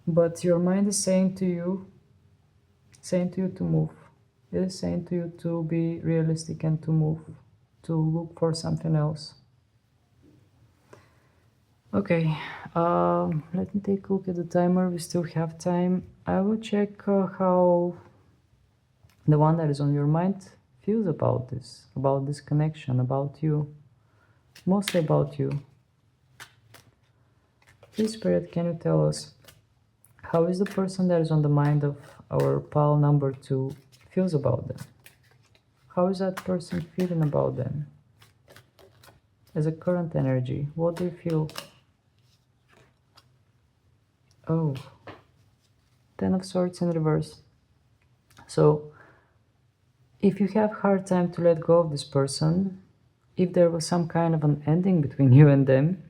But your mind is saying to you to move. It is saying to you to be realistic and to move, to look for something else. Okay, let me take a look at the timer. We still have time. I will check how the one that is on your mind feels about this connection, about you, mostly about you. Please, Spirit, can you tell us how is the person that is on the mind of our pal number 2 feels about them? How is that person feeling about them? As a current energy, what do you feel? Oh, 10 of Swords in reverse. So, if you have hard time to let go of this person, if there was some kind of an ending between you and them,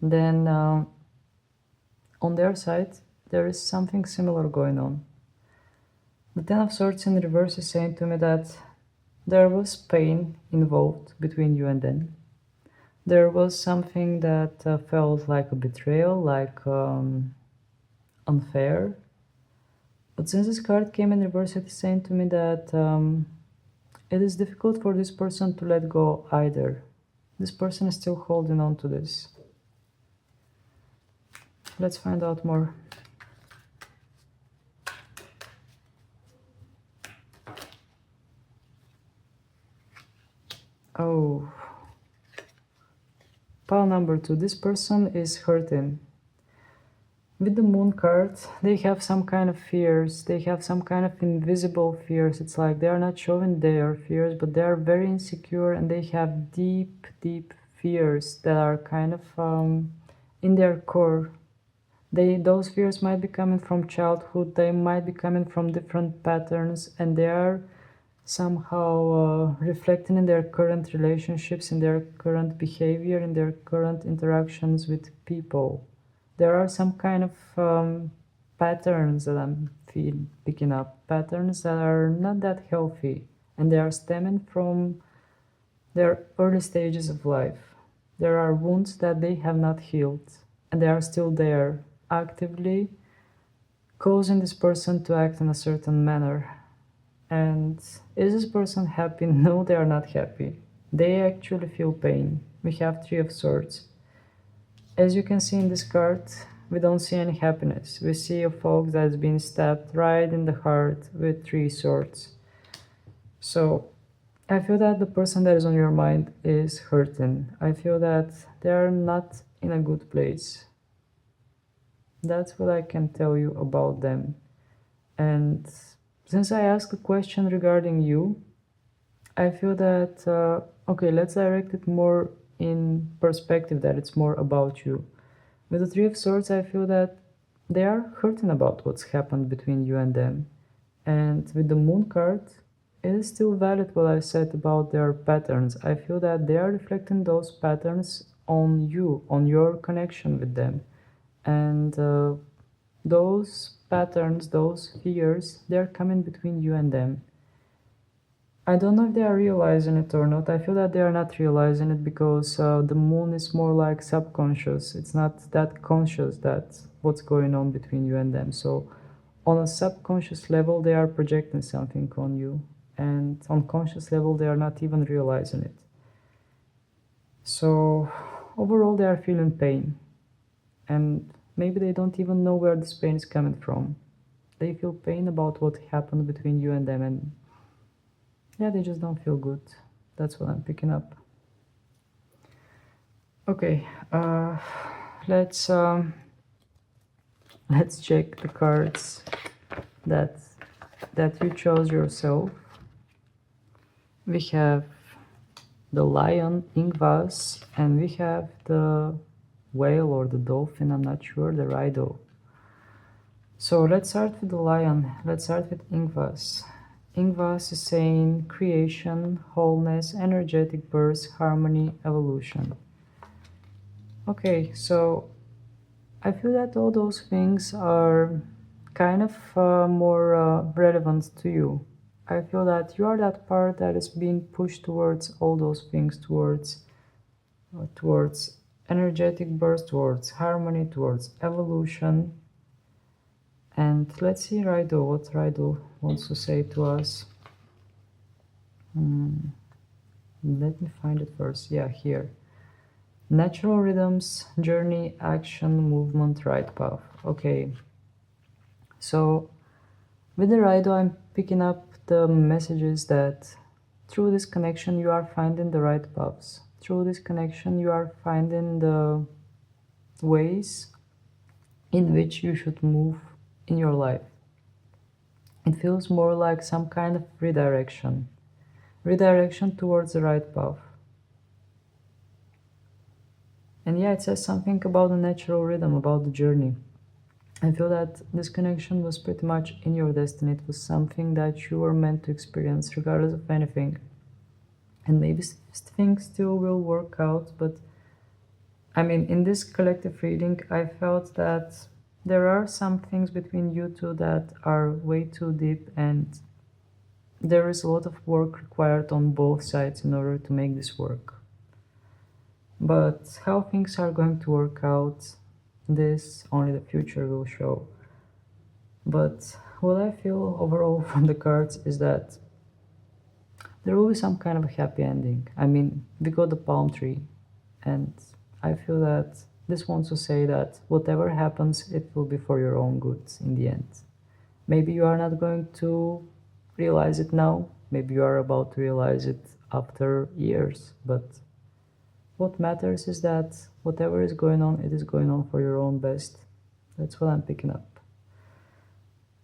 then on their side, there is something similar going on. The 10 of Swords in reverse is saying to me that there was pain involved between you and them. There was something that felt like a betrayal, like unfair. But since this card came in reverse, it is saying to me that it is difficult for this person to let go either. This person is still holding on to this. Let's find out more. Oh. Pile number 2. This person is hurting. With the moon card, they have some kind of fears. They have some kind of invisible fears. It's like they are not showing their fears, but they are very insecure and they have deep, deep fears that are kind of in their core. Those fears might be coming from childhood. They might be coming from different patterns, and they are somehow reflecting in their current relationships, in their current behavior, in their current interactions with people. There are some kind of patterns that I'm picking up, patterns that are not that healthy, and they are stemming from their early stages of life. There are wounds that they have not healed, and they are still there, actively causing this person to act in a certain manner. And is this person happy? No, they are not happy. They actually feel pain. We have Three of Swords. As you can see in this card, we don't see any happiness. We see a folk that's been stabbed right in the heart with Three Swords. So I feel that the person that is on your mind is hurting. I feel that they are not in a good place. That's what I can tell you about them. And since I asked a question regarding you, I feel that, okay, let's direct it more in perspective, that it's more about you. With the Three of Swords, I feel that they are hurting about what's happened between you and them. And with the Moon card, it is still valid what I said about their patterns. I feel that they are reflecting those patterns on you, on your connection with them. And those patterns, those fears, they're coming between you and them. I don't know if they are realizing it or not. I feel that they are not realizing it because the moon is more like subconscious. It's not that conscious that what's going on between you and them. So on a subconscious level, they are projecting something on you. And on conscious level, they are not even realizing it. So overall, they are feeling pain. And maybe they don't even know where this pain is coming from. They feel pain about what happened between you and them, and yeah, they just don't feel good. That's what I'm picking up. Okay, let's check the cards that you chose yourself. We have the lion, Ingvas, and we have the whale or the dolphin, I'm not sure, the Rido. So let's start with the lion. Let's start with Ingvas. Ingvas is saying creation, wholeness, energetic birth, harmony, evolution. Okay, so I feel that all those things are kind of more relevant to you. I feel that you are that part that is being pushed towards all those things, towards energetic birth, towards harmony, towards evolution. And let's see Raido, what Raido wants to say to us. Let me find it first. Yeah, here. Natural rhythms, journey, action, movement, right path. Okay. So with the Raido, I'm picking up the messages that through this connection you are finding the right paths. Through this connection you are finding the ways in which you should move in your life. It feels more like some kind of redirection towards the right path. And yeah, it says something about the natural rhythm, about the journey. I feel that this connection was pretty much in your destiny. It was something that you were meant to experience regardless of anything. And maybe things still will work out, but I mean, in this collective reading, I felt that there are some things between you two that are way too deep, and there is a lot of work required on both sides in order to make this work. But how things are going to work out, this only the future will show. But what I feel overall from the cards is that there will be some kind of a happy ending. I mean, we got the palm tree, and I feel that this wants to say that whatever happens, it will be for your own good in the end. Maybe you are not going to realize it now, maybe you are about to realize it after years, but what matters is that whatever is going on, it is going on for your own best. That's what I'm picking up.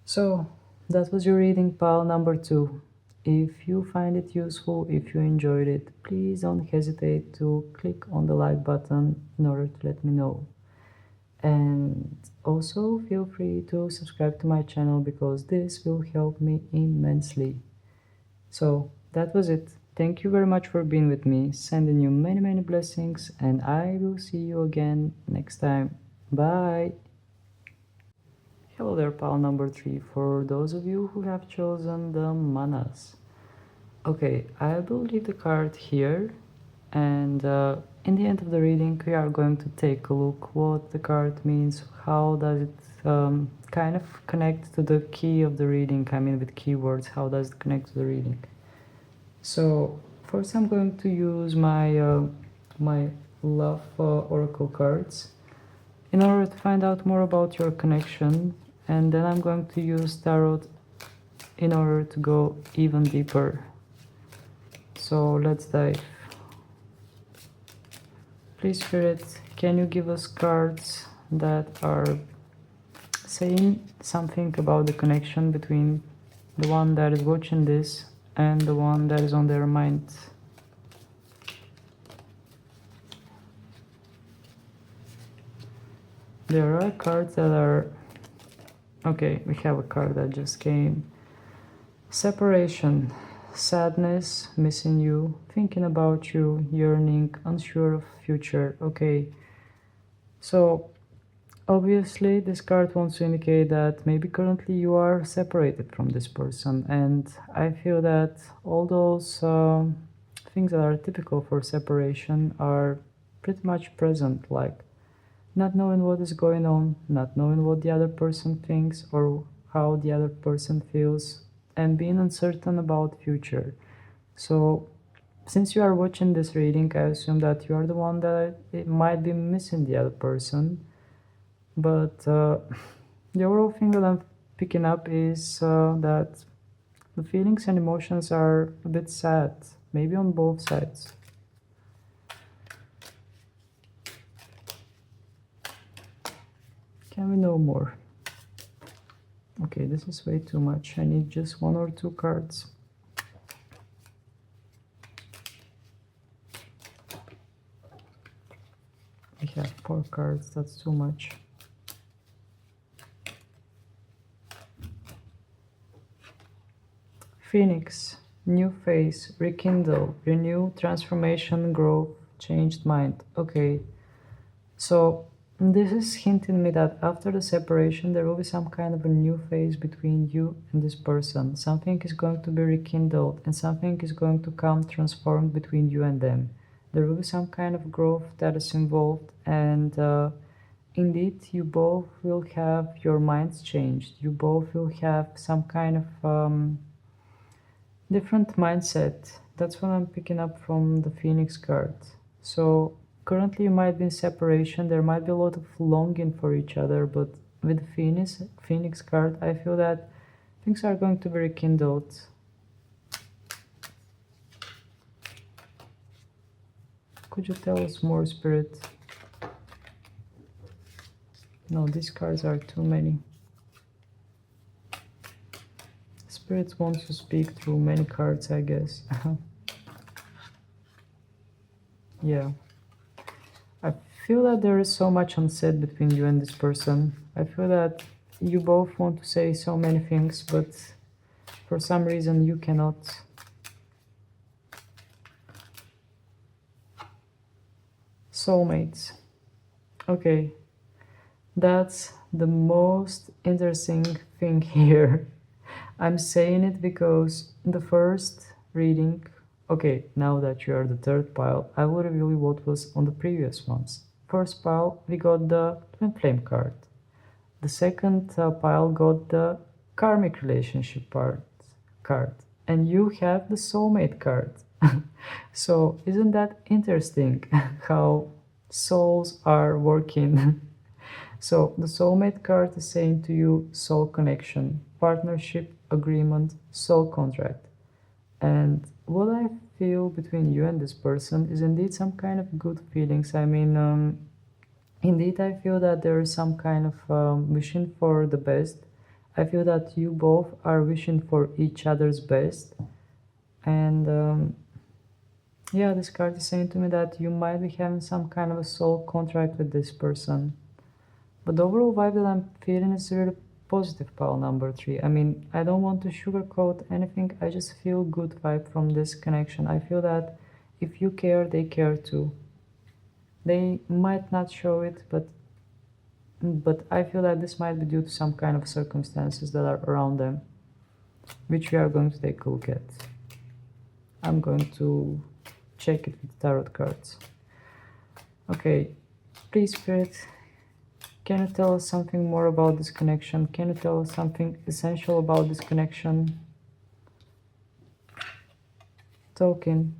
So that was your reading pile number 2. If you find it useful, if you enjoyed it, please don't hesitate to click on the like button in order to let me know. And also feel free to subscribe to my channel because this will help me immensely. So that was it. Thank you very much for being with me, sending you many blessings, and I will see you again next time. Bye! Hello there, pal number 3, for those of you who have chosen the manas. Okay, I will leave the card here, and in the end of the reading we are going to take a look what the card means, how does it kind of connect to the key of the reading, I mean with keywords, how does it connect to the reading. So first I'm going to use my love oracle cards in order to find out more about your connection, and then I'm going to use tarot in order to go even deeper. So let's dive. Please, Spirit, can you give us cards that are saying something about the connection between the one that is watching this and the one that is on their mind? There are cards that are... Okay, we have a card that just came. Separation, sadness, missing you, thinking about you, yearning, unsure of future. Okay, so obviously this card wants to indicate that maybe currently you are separated from this person, and I feel that all those things that are typical for separation are pretty much present, like not knowing what is going on, not knowing what the other person thinks or how the other person feels, and being uncertain about future. So since you are watching this reading, I assume that you are the one that it might be missing the other person, but the overall thing that I'm picking up is that the feelings and emotions are a bit sad, maybe on both sides. Can we know more? Okay, this is way too much. I need just 1 or 2 cards. We have 4 cards, that's too much. Phoenix, new phase, rekindle, renew, transformation, growth, changed mind. Okay, so this is hinting me that after the separation there will be some kind of a new phase between you and this person. Something is going to be rekindled and something is going to come transformed between you and them. There will be some kind of growth that is involved, and indeed you both will have your minds changed. You both will have some kind of different mindset. That's what I'm picking up from the Phoenix card. So currently you might be in separation, there might be a lot of longing for each other, but with the Phoenix card, I feel that things are going to be rekindled. Could you tell us more, Spirit? No, these cards are too many. Spirit wants to speak through many cards, I guess. Yeah. I feel that there is so much unsaid between you and this person. I feel that you both want to say so many things, but for some reason you cannot. Soulmates. Okay, that's the most interesting thing here. I'm saying it because in the first reading, okay, now that you are the third pile, I will reveal you what was on the previous ones. First pile, we got the Twin Flame card. The second pile got the Karmic Relationship card. And you have the Soulmate card. So isn't that interesting how souls are working? So the Soulmate card is saying to you soul connection, partnership, agreement, soul contract. And what I feel between you and this person is indeed some kind of good feelings. I mean, indeed, I feel that there is some kind of wishing for the best. I feel that you both are wishing for each other's best. And yeah, this card is saying to me that you might be having some kind of a soul contract with this person. But the overall vibe that I'm feeling is really positive, pile number 3. I mean, I don't want to sugarcoat anything. I just feel good vibe from this connection. I feel that if you care, they care too. They might not show it, but I feel that this might be due to some kind of circumstances that are around them, which we are going to take a look at. I'm going to check it with tarot cards. Okay, please, Spirit, can you tell us something more about this connection? Can you tell us something essential about this connection? Token.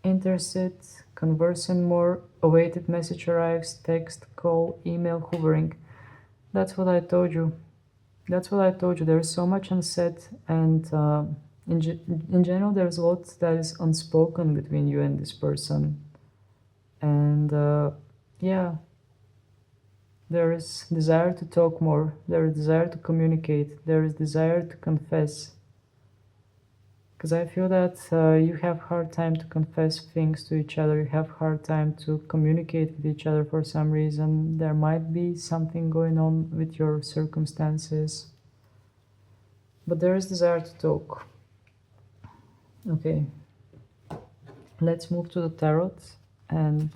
Interested, conversing more, awaited message arrives, text, call, email, hovering. That's what I told you. That's what I told you. There is so much unsaid, and in general, there's a lot that is unspoken between you and this person. And yeah, there is desire to talk more. There is desire to communicate. There is desire to confess. Because I feel that you have hard time to confess things to each other. You have hard time to communicate with each other for some reason. There might be something going on with your circumstances. But there is desire to talk. Okay. Let's move to the tarot and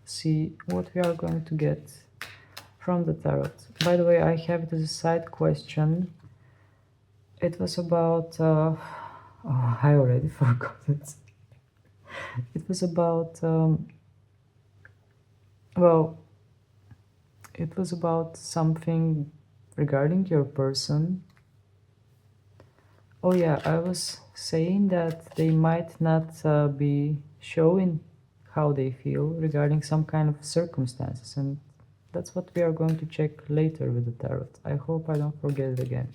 see what we are going to get from the tarot. By the way, I have it as a side question. It was about... oh, I already forgot it. It was about... well, it was about something regarding your person. Oh yeah, I was saying that they might not be showing how they feel regarding some kind of circumstances, and that's what we are going to check later with the tarot. I hope I don't forget it again.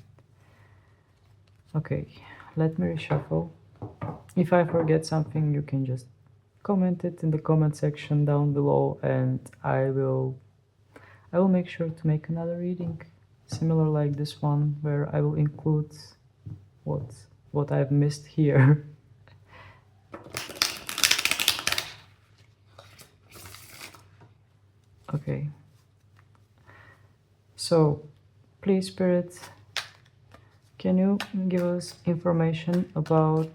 Okay, let me reshuffle. If I forget something, you can just comment it in the comment section down below, and I will make sure to make another reading similar like this one, where I will include what I've missed here. Okay. So, please, Spirit, can you give us information about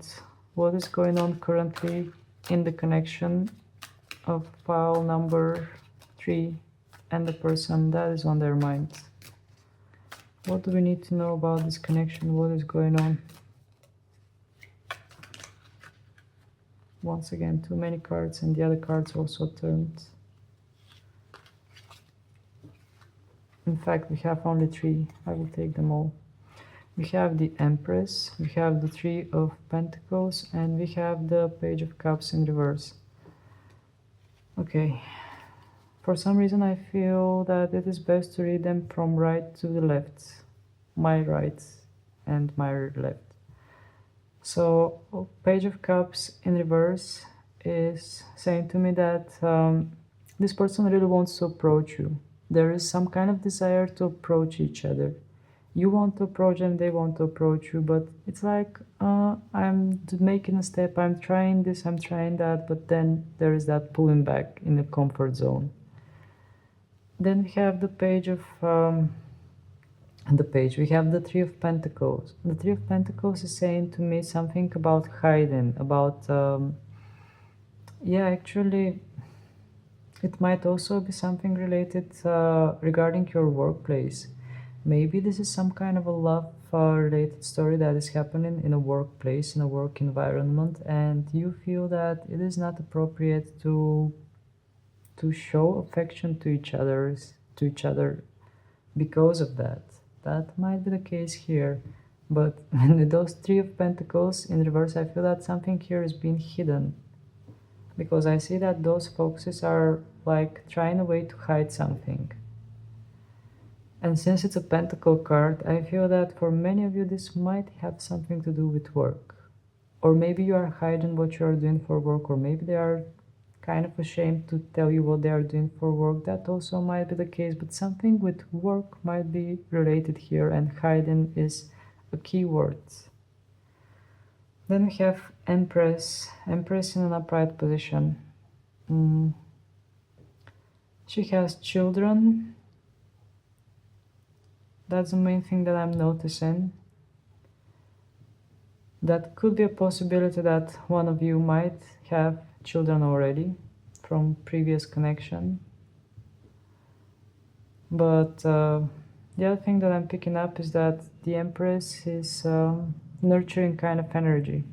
what is going on currently in the connection of pile number 3 and the person that is on their mind? What do we need to know about this connection? What is going on? Once again, too many cards, and the other cards also turned. In fact, we have only 3. I will take them all. We have the Empress, we have the 3 of Pentacles, and we have the Page of Cups in reverse. Okay. For some reason, I feel that it is best to read them from right to the left. My right and my left. So, Page of Cups in reverse is saying to me that this person really wants to approach you. There is some kind of desire to approach each other. You want to approach them, they want to approach you, but it's like, I'm making a step, I'm trying this, I'm trying that, but then there is that pulling back in the comfort zone. Then we have the Page of... we have the 3 of Pentacles. The 3 of Pentacles is saying to me something about hiding, about... yeah, actually, it might also be something related regarding your workplace. Maybe this is some kind of a love-related story that is happening in a workplace, in a work environment, and you feel that it is not appropriate to show affection to each other because of that. That might be the case here, but with those 3 of Pentacles in reverse, I feel that something here is being hidden, because I see that those foxes are like trying a way to hide something. And since it's a Pentacle card, I feel that for many of you this might have something to do with work. or maybe you are hiding what you are doing for work, or maybe they are kind of ashamed to tell you what they are doing for work. That also might be the case, but something with work might be related here, and hiding is a key word. Then we have Empress. Empress in an upright position. She has children. That's the main thing that I'm noticing. That could be a possibility that one of you might have children already from previous connection. But the other thing that I'm picking up is that the Empress is nurturing kind of energy.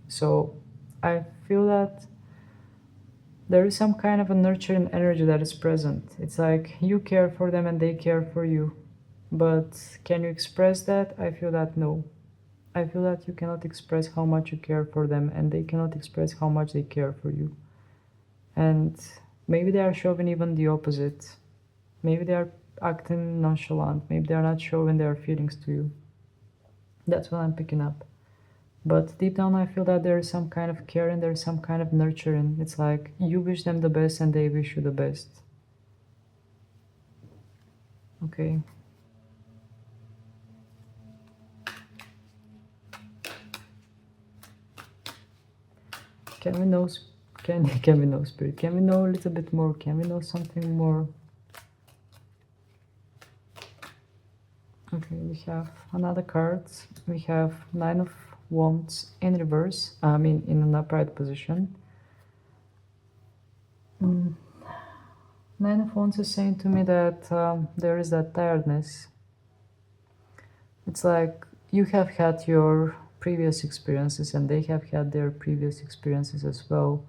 So I feel that there is some kind of a nurturing energy that is present. It's like you care for them and they care for you. But can you express that? I feel that no. I feel that you cannot express how much you care for them, and they cannot express how much they care for you. And maybe they are showing even the opposite. Maybe they are acting nonchalant. Maybe they are not showing their feelings to you. That's what I'm picking up. But deep down, I feel that there is some kind of care and there is some kind of nurturing. It's like you wish them the best and they wish you the best. Okay. Can we know spirit? Can we know a little bit more? Can we know something more? Okay, we have another card. We have Nine of Wands in reverse. I mean, in an upright position. Nine of Wands is saying to me that there is that tiredness. It's like you have had your previous experiences and they have had their previous experiences as well.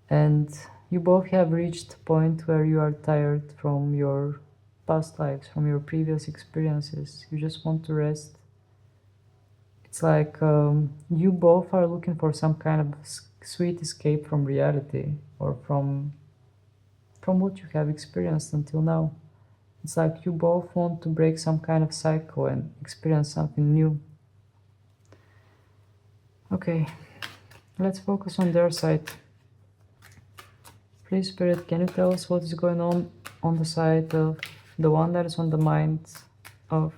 And you both have reached a point where you are tired from your past lives, from your previous experiences. You just want to rest. It's like you both are looking for some kind of sweet escape from reality, or from what you have experienced until now. It's like you both want to break some kind of cycle and experience something new. Okay, let's focus on their side. Please, Spirit, can you tell us what is going on the side of the one that is on the mind of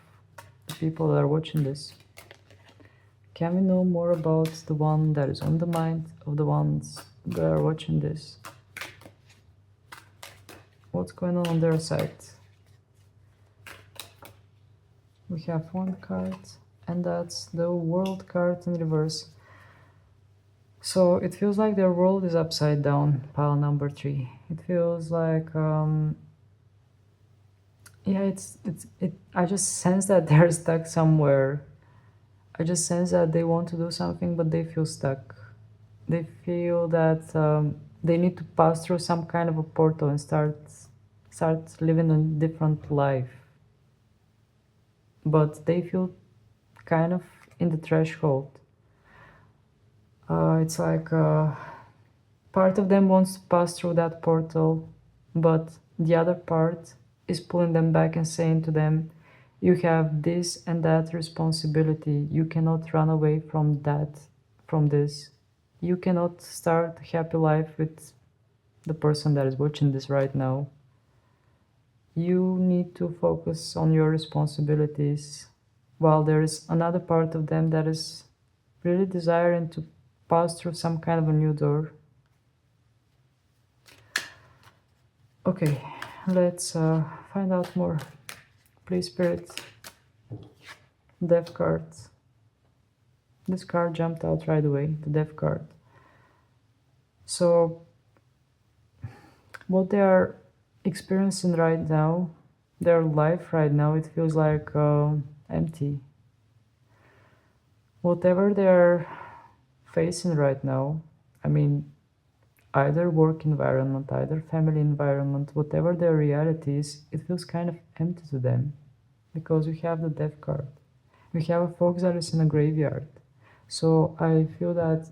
the people that are watching this? Can we know more about the one that is on the mind of the ones that are watching this? What's going on their side? We have one card, and that's the World card in reverse. So it feels like their world is upside down, pile number 3. It feels like, yeah, I just sense that they're stuck somewhere. I just sense that they want to do something, but they feel stuck. They feel that they need to pass through some kind of a portal and start living a different life. But they feel kind of in the threshold. It's like part of them wants to pass through that portal, but the other part is pulling them back and saying to them, you have this and that responsibility. You cannot run away from this. You cannot start a happy life with the person that is watching this right now. You need to focus on your responsibilities, while there is another part of them that is really desiring to pass through some kind of a new door. Okay, let's find out more. Please, Spirit. Death card. This card jumped out right away, the Death card. So, what they are experiencing right now, their life right now, it feels like empty. Whatever they're facing right now, I mean, either work environment, either family environment, whatever their reality is, it feels kind of empty to them, because we have the Death card. We have a fox that is in a graveyard. So I feel that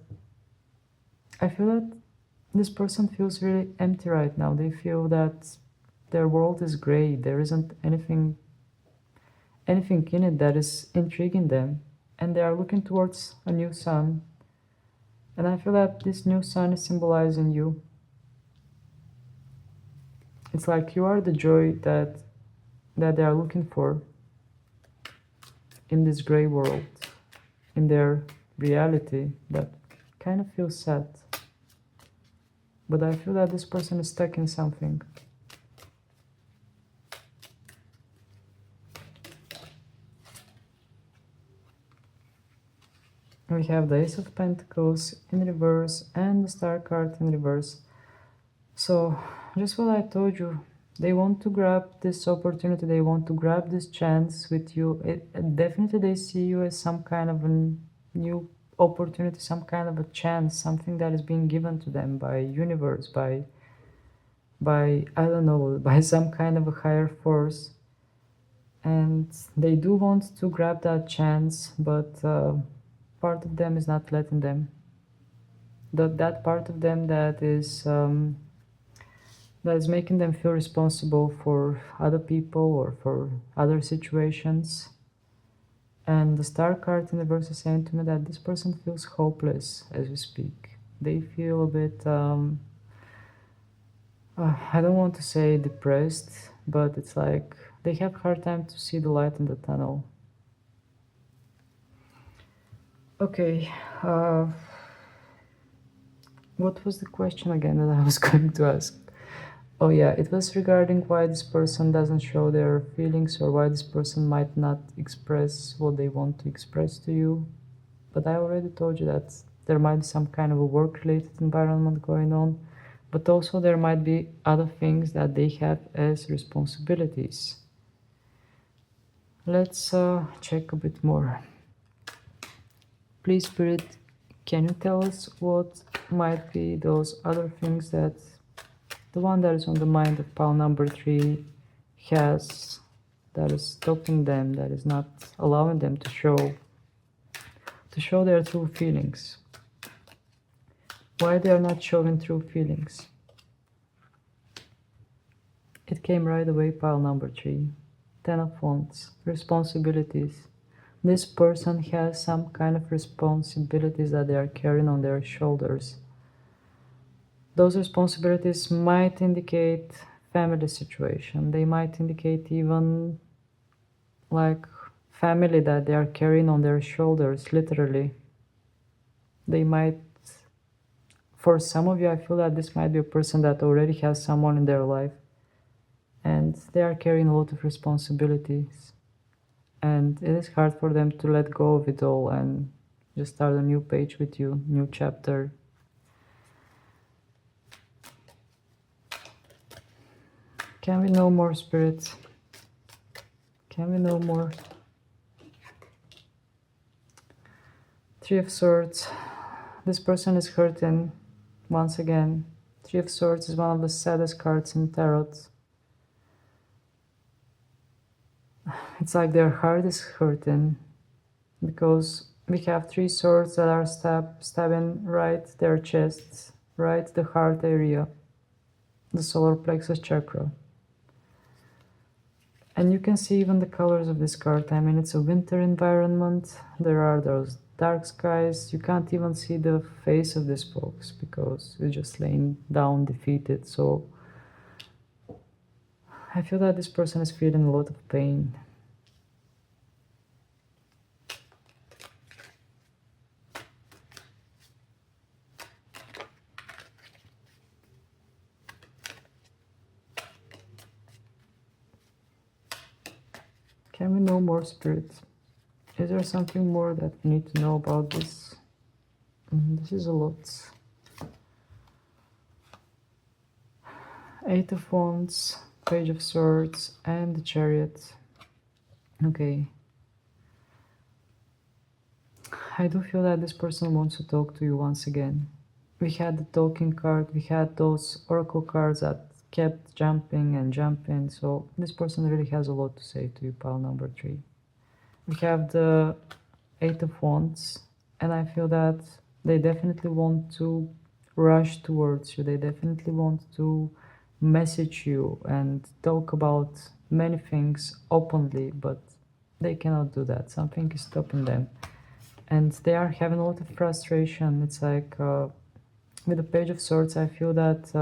this person feels really empty right now. They feel that their world is gray. There isn't anything in it that is intriguing them, and they are looking towards a new sun. And I feel that this new sun is symbolizing you. It's like you are the joy that they are looking for in this gray world, in their reality that kind of feels sad. But I feel that this person is stuck in something. We have the Ace of Pentacles in reverse and the Star card in reverse. So, just what I told you, they want to grab this opportunity, they want to grab this chance with you. Definitely they see you as some kind of a new opportunity, some kind of a chance, something that is being given to them by universe, by I don't know, by some kind of a higher force. And they do want to grab that chance, but part of them is not letting them. That part of them that is making them feel responsible for other people or for other situations. And the Star card in the verse is saying to me that this person feels hopeless as we speak. They feel a bit, I don't want to say depressed, but it's like they have a hard time to see the light in the tunnel. Okay, what was the question again that I was going to ask? Oh yeah, it was regarding why this person doesn't show their feelings or why this person might not express what they want to express to you. But I already told you that there might be some kind of a work-related environment going on, but also there might be other things that they have as responsibilities. Let's check a bit more. Please, Spirit, can you tell us what might be those other things that the one that is on the mind of pile number 3 has, that is stopping them, that is not allowing them to show their true feelings? Why they are not showing true feelings? It came right away, pile number 3. 10 of Wands, responsibilities. This person has some kind of responsibilities that they are carrying on their shoulders. Those responsibilities might indicate family situation. They might indicate even like family that they are carrying on their shoulders, literally. They might, for some of you, I feel that this might be a person that already has someone in their life and they are carrying a lot of responsibilities. And it is hard for them to let go of it all and just start a new page with you, new chapter. Can we know more, spirits? Can we know more? 3 of Swords. This person is hurting once again. 3 of Swords is one of the saddest cards in tarot. It's like their heart is hurting because we have 3 swords that are stabbing right their chests, right the heart area, the solar plexus chakra. And you can see even the colors of this card. I mean, it's a winter environment. There are those dark skies. You can't even see the face of these folks because it's just laying down defeated. So I feel that this person is feeling a lot of pain. Can we know more, spirits? Is there something more that we need to know about this? This is a lot. 8 of Wands, Page of Swords, and the Chariot. Okay. I do feel that this person wants to talk to you once again. We had the talking card, we had those oracle cards that kept jumping and jumping, so this person really has a lot to say to you, pile number 3. We have the 8 of Wands, and I feel that they definitely want to rush towards you. They definitely want to message you and talk about many things openly, but they cannot do that. Something is stopping them. and they are having a lot of frustration. It's like with the Page of Swords, I feel that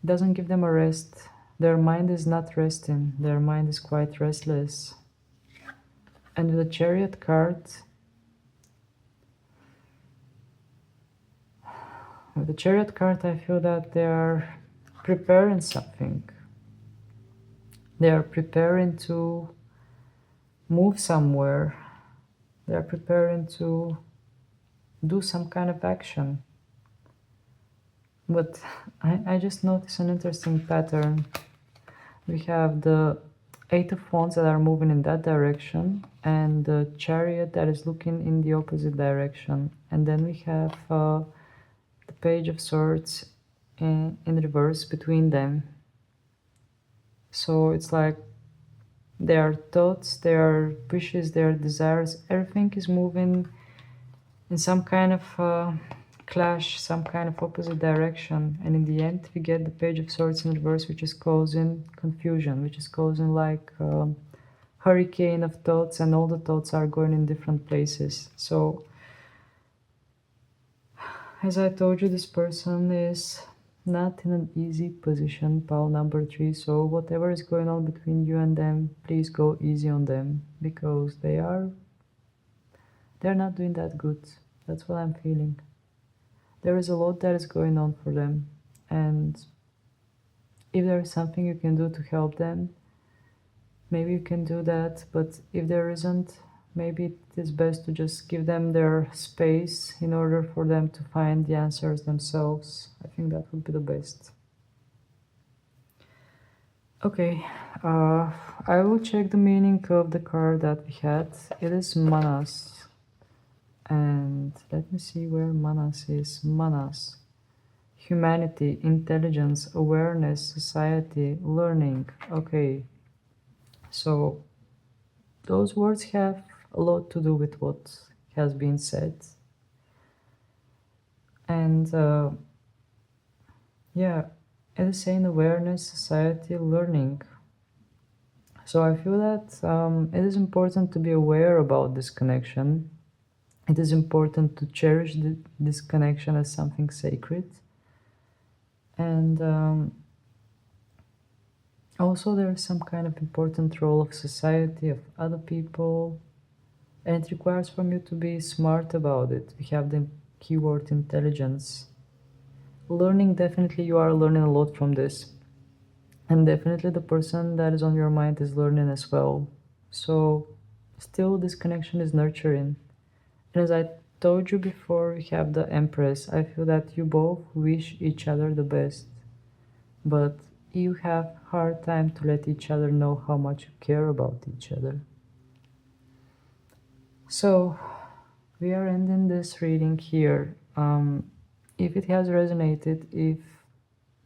doesn't give them a rest. Their mind is not resting. Their mind is quite restless. And with the Chariot card, I feel that they are preparing something. They are preparing to move somewhere. They are preparing to do some kind of action. But I just noticed an interesting pattern. We have the Eight of Wands that are moving in that direction, and the Chariot that is looking in the opposite direction. And then we have the Page of Swords in reverse between them. So it's like their thoughts, their wishes, their desires, everything is moving in some kind of clash, some kind of opposite direction, and in the end we get the Page of Swords in reverse, which is causing confusion, which is causing like hurricane of thoughts, and all the thoughts are going in different places. So as I told you, this person is not in an easy position, pile number 3, so whatever is going on between you and them, please go easy on them, because they're not doing that good. That's what I'm feeling. There is a lot that is going on for them, and if there is something you can do to help them, maybe you can do that. But if there isn't, maybe it is best to just give them their space in order for them to find the answers themselves. I think that would be the best. Okay, I will check the meaning of the card that we had. It is Manas. And let me see where Manas is. Manas. Humanity, intelligence, awareness, society, learning. Okay. So those words have a lot to do with what has been said. And yeah, it is saying awareness, society, learning. So I feel that it is important to be aware about this connection. It is important to cherish this connection as something sacred. And also there is some kind of important role of society, of other people, and it requires from you to be smart about it. We have the keyword intelligence. Learning, definitely you are learning a lot from this. And definitely the person that is on your mind is learning as well. So still this connection is nurturing. And as I told you before, we have the Empress. I feel that you both wish each other the best, but you have hard time to let each other know how much you care about each other. So we are ending this reading here. If it has resonated,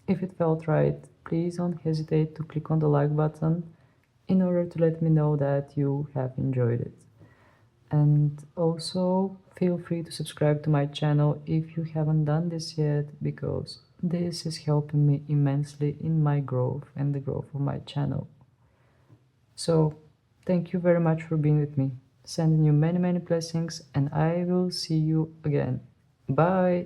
if it felt right, please don't hesitate to click on the like button in order to let me know that you have enjoyed it. And also feel free to subscribe to my channel if you haven't done this yet, because this is helping me immensely in my growth and the growth of my channel. So thank you very much for being with me. Sending you many blessings, and I will see you again. Bye.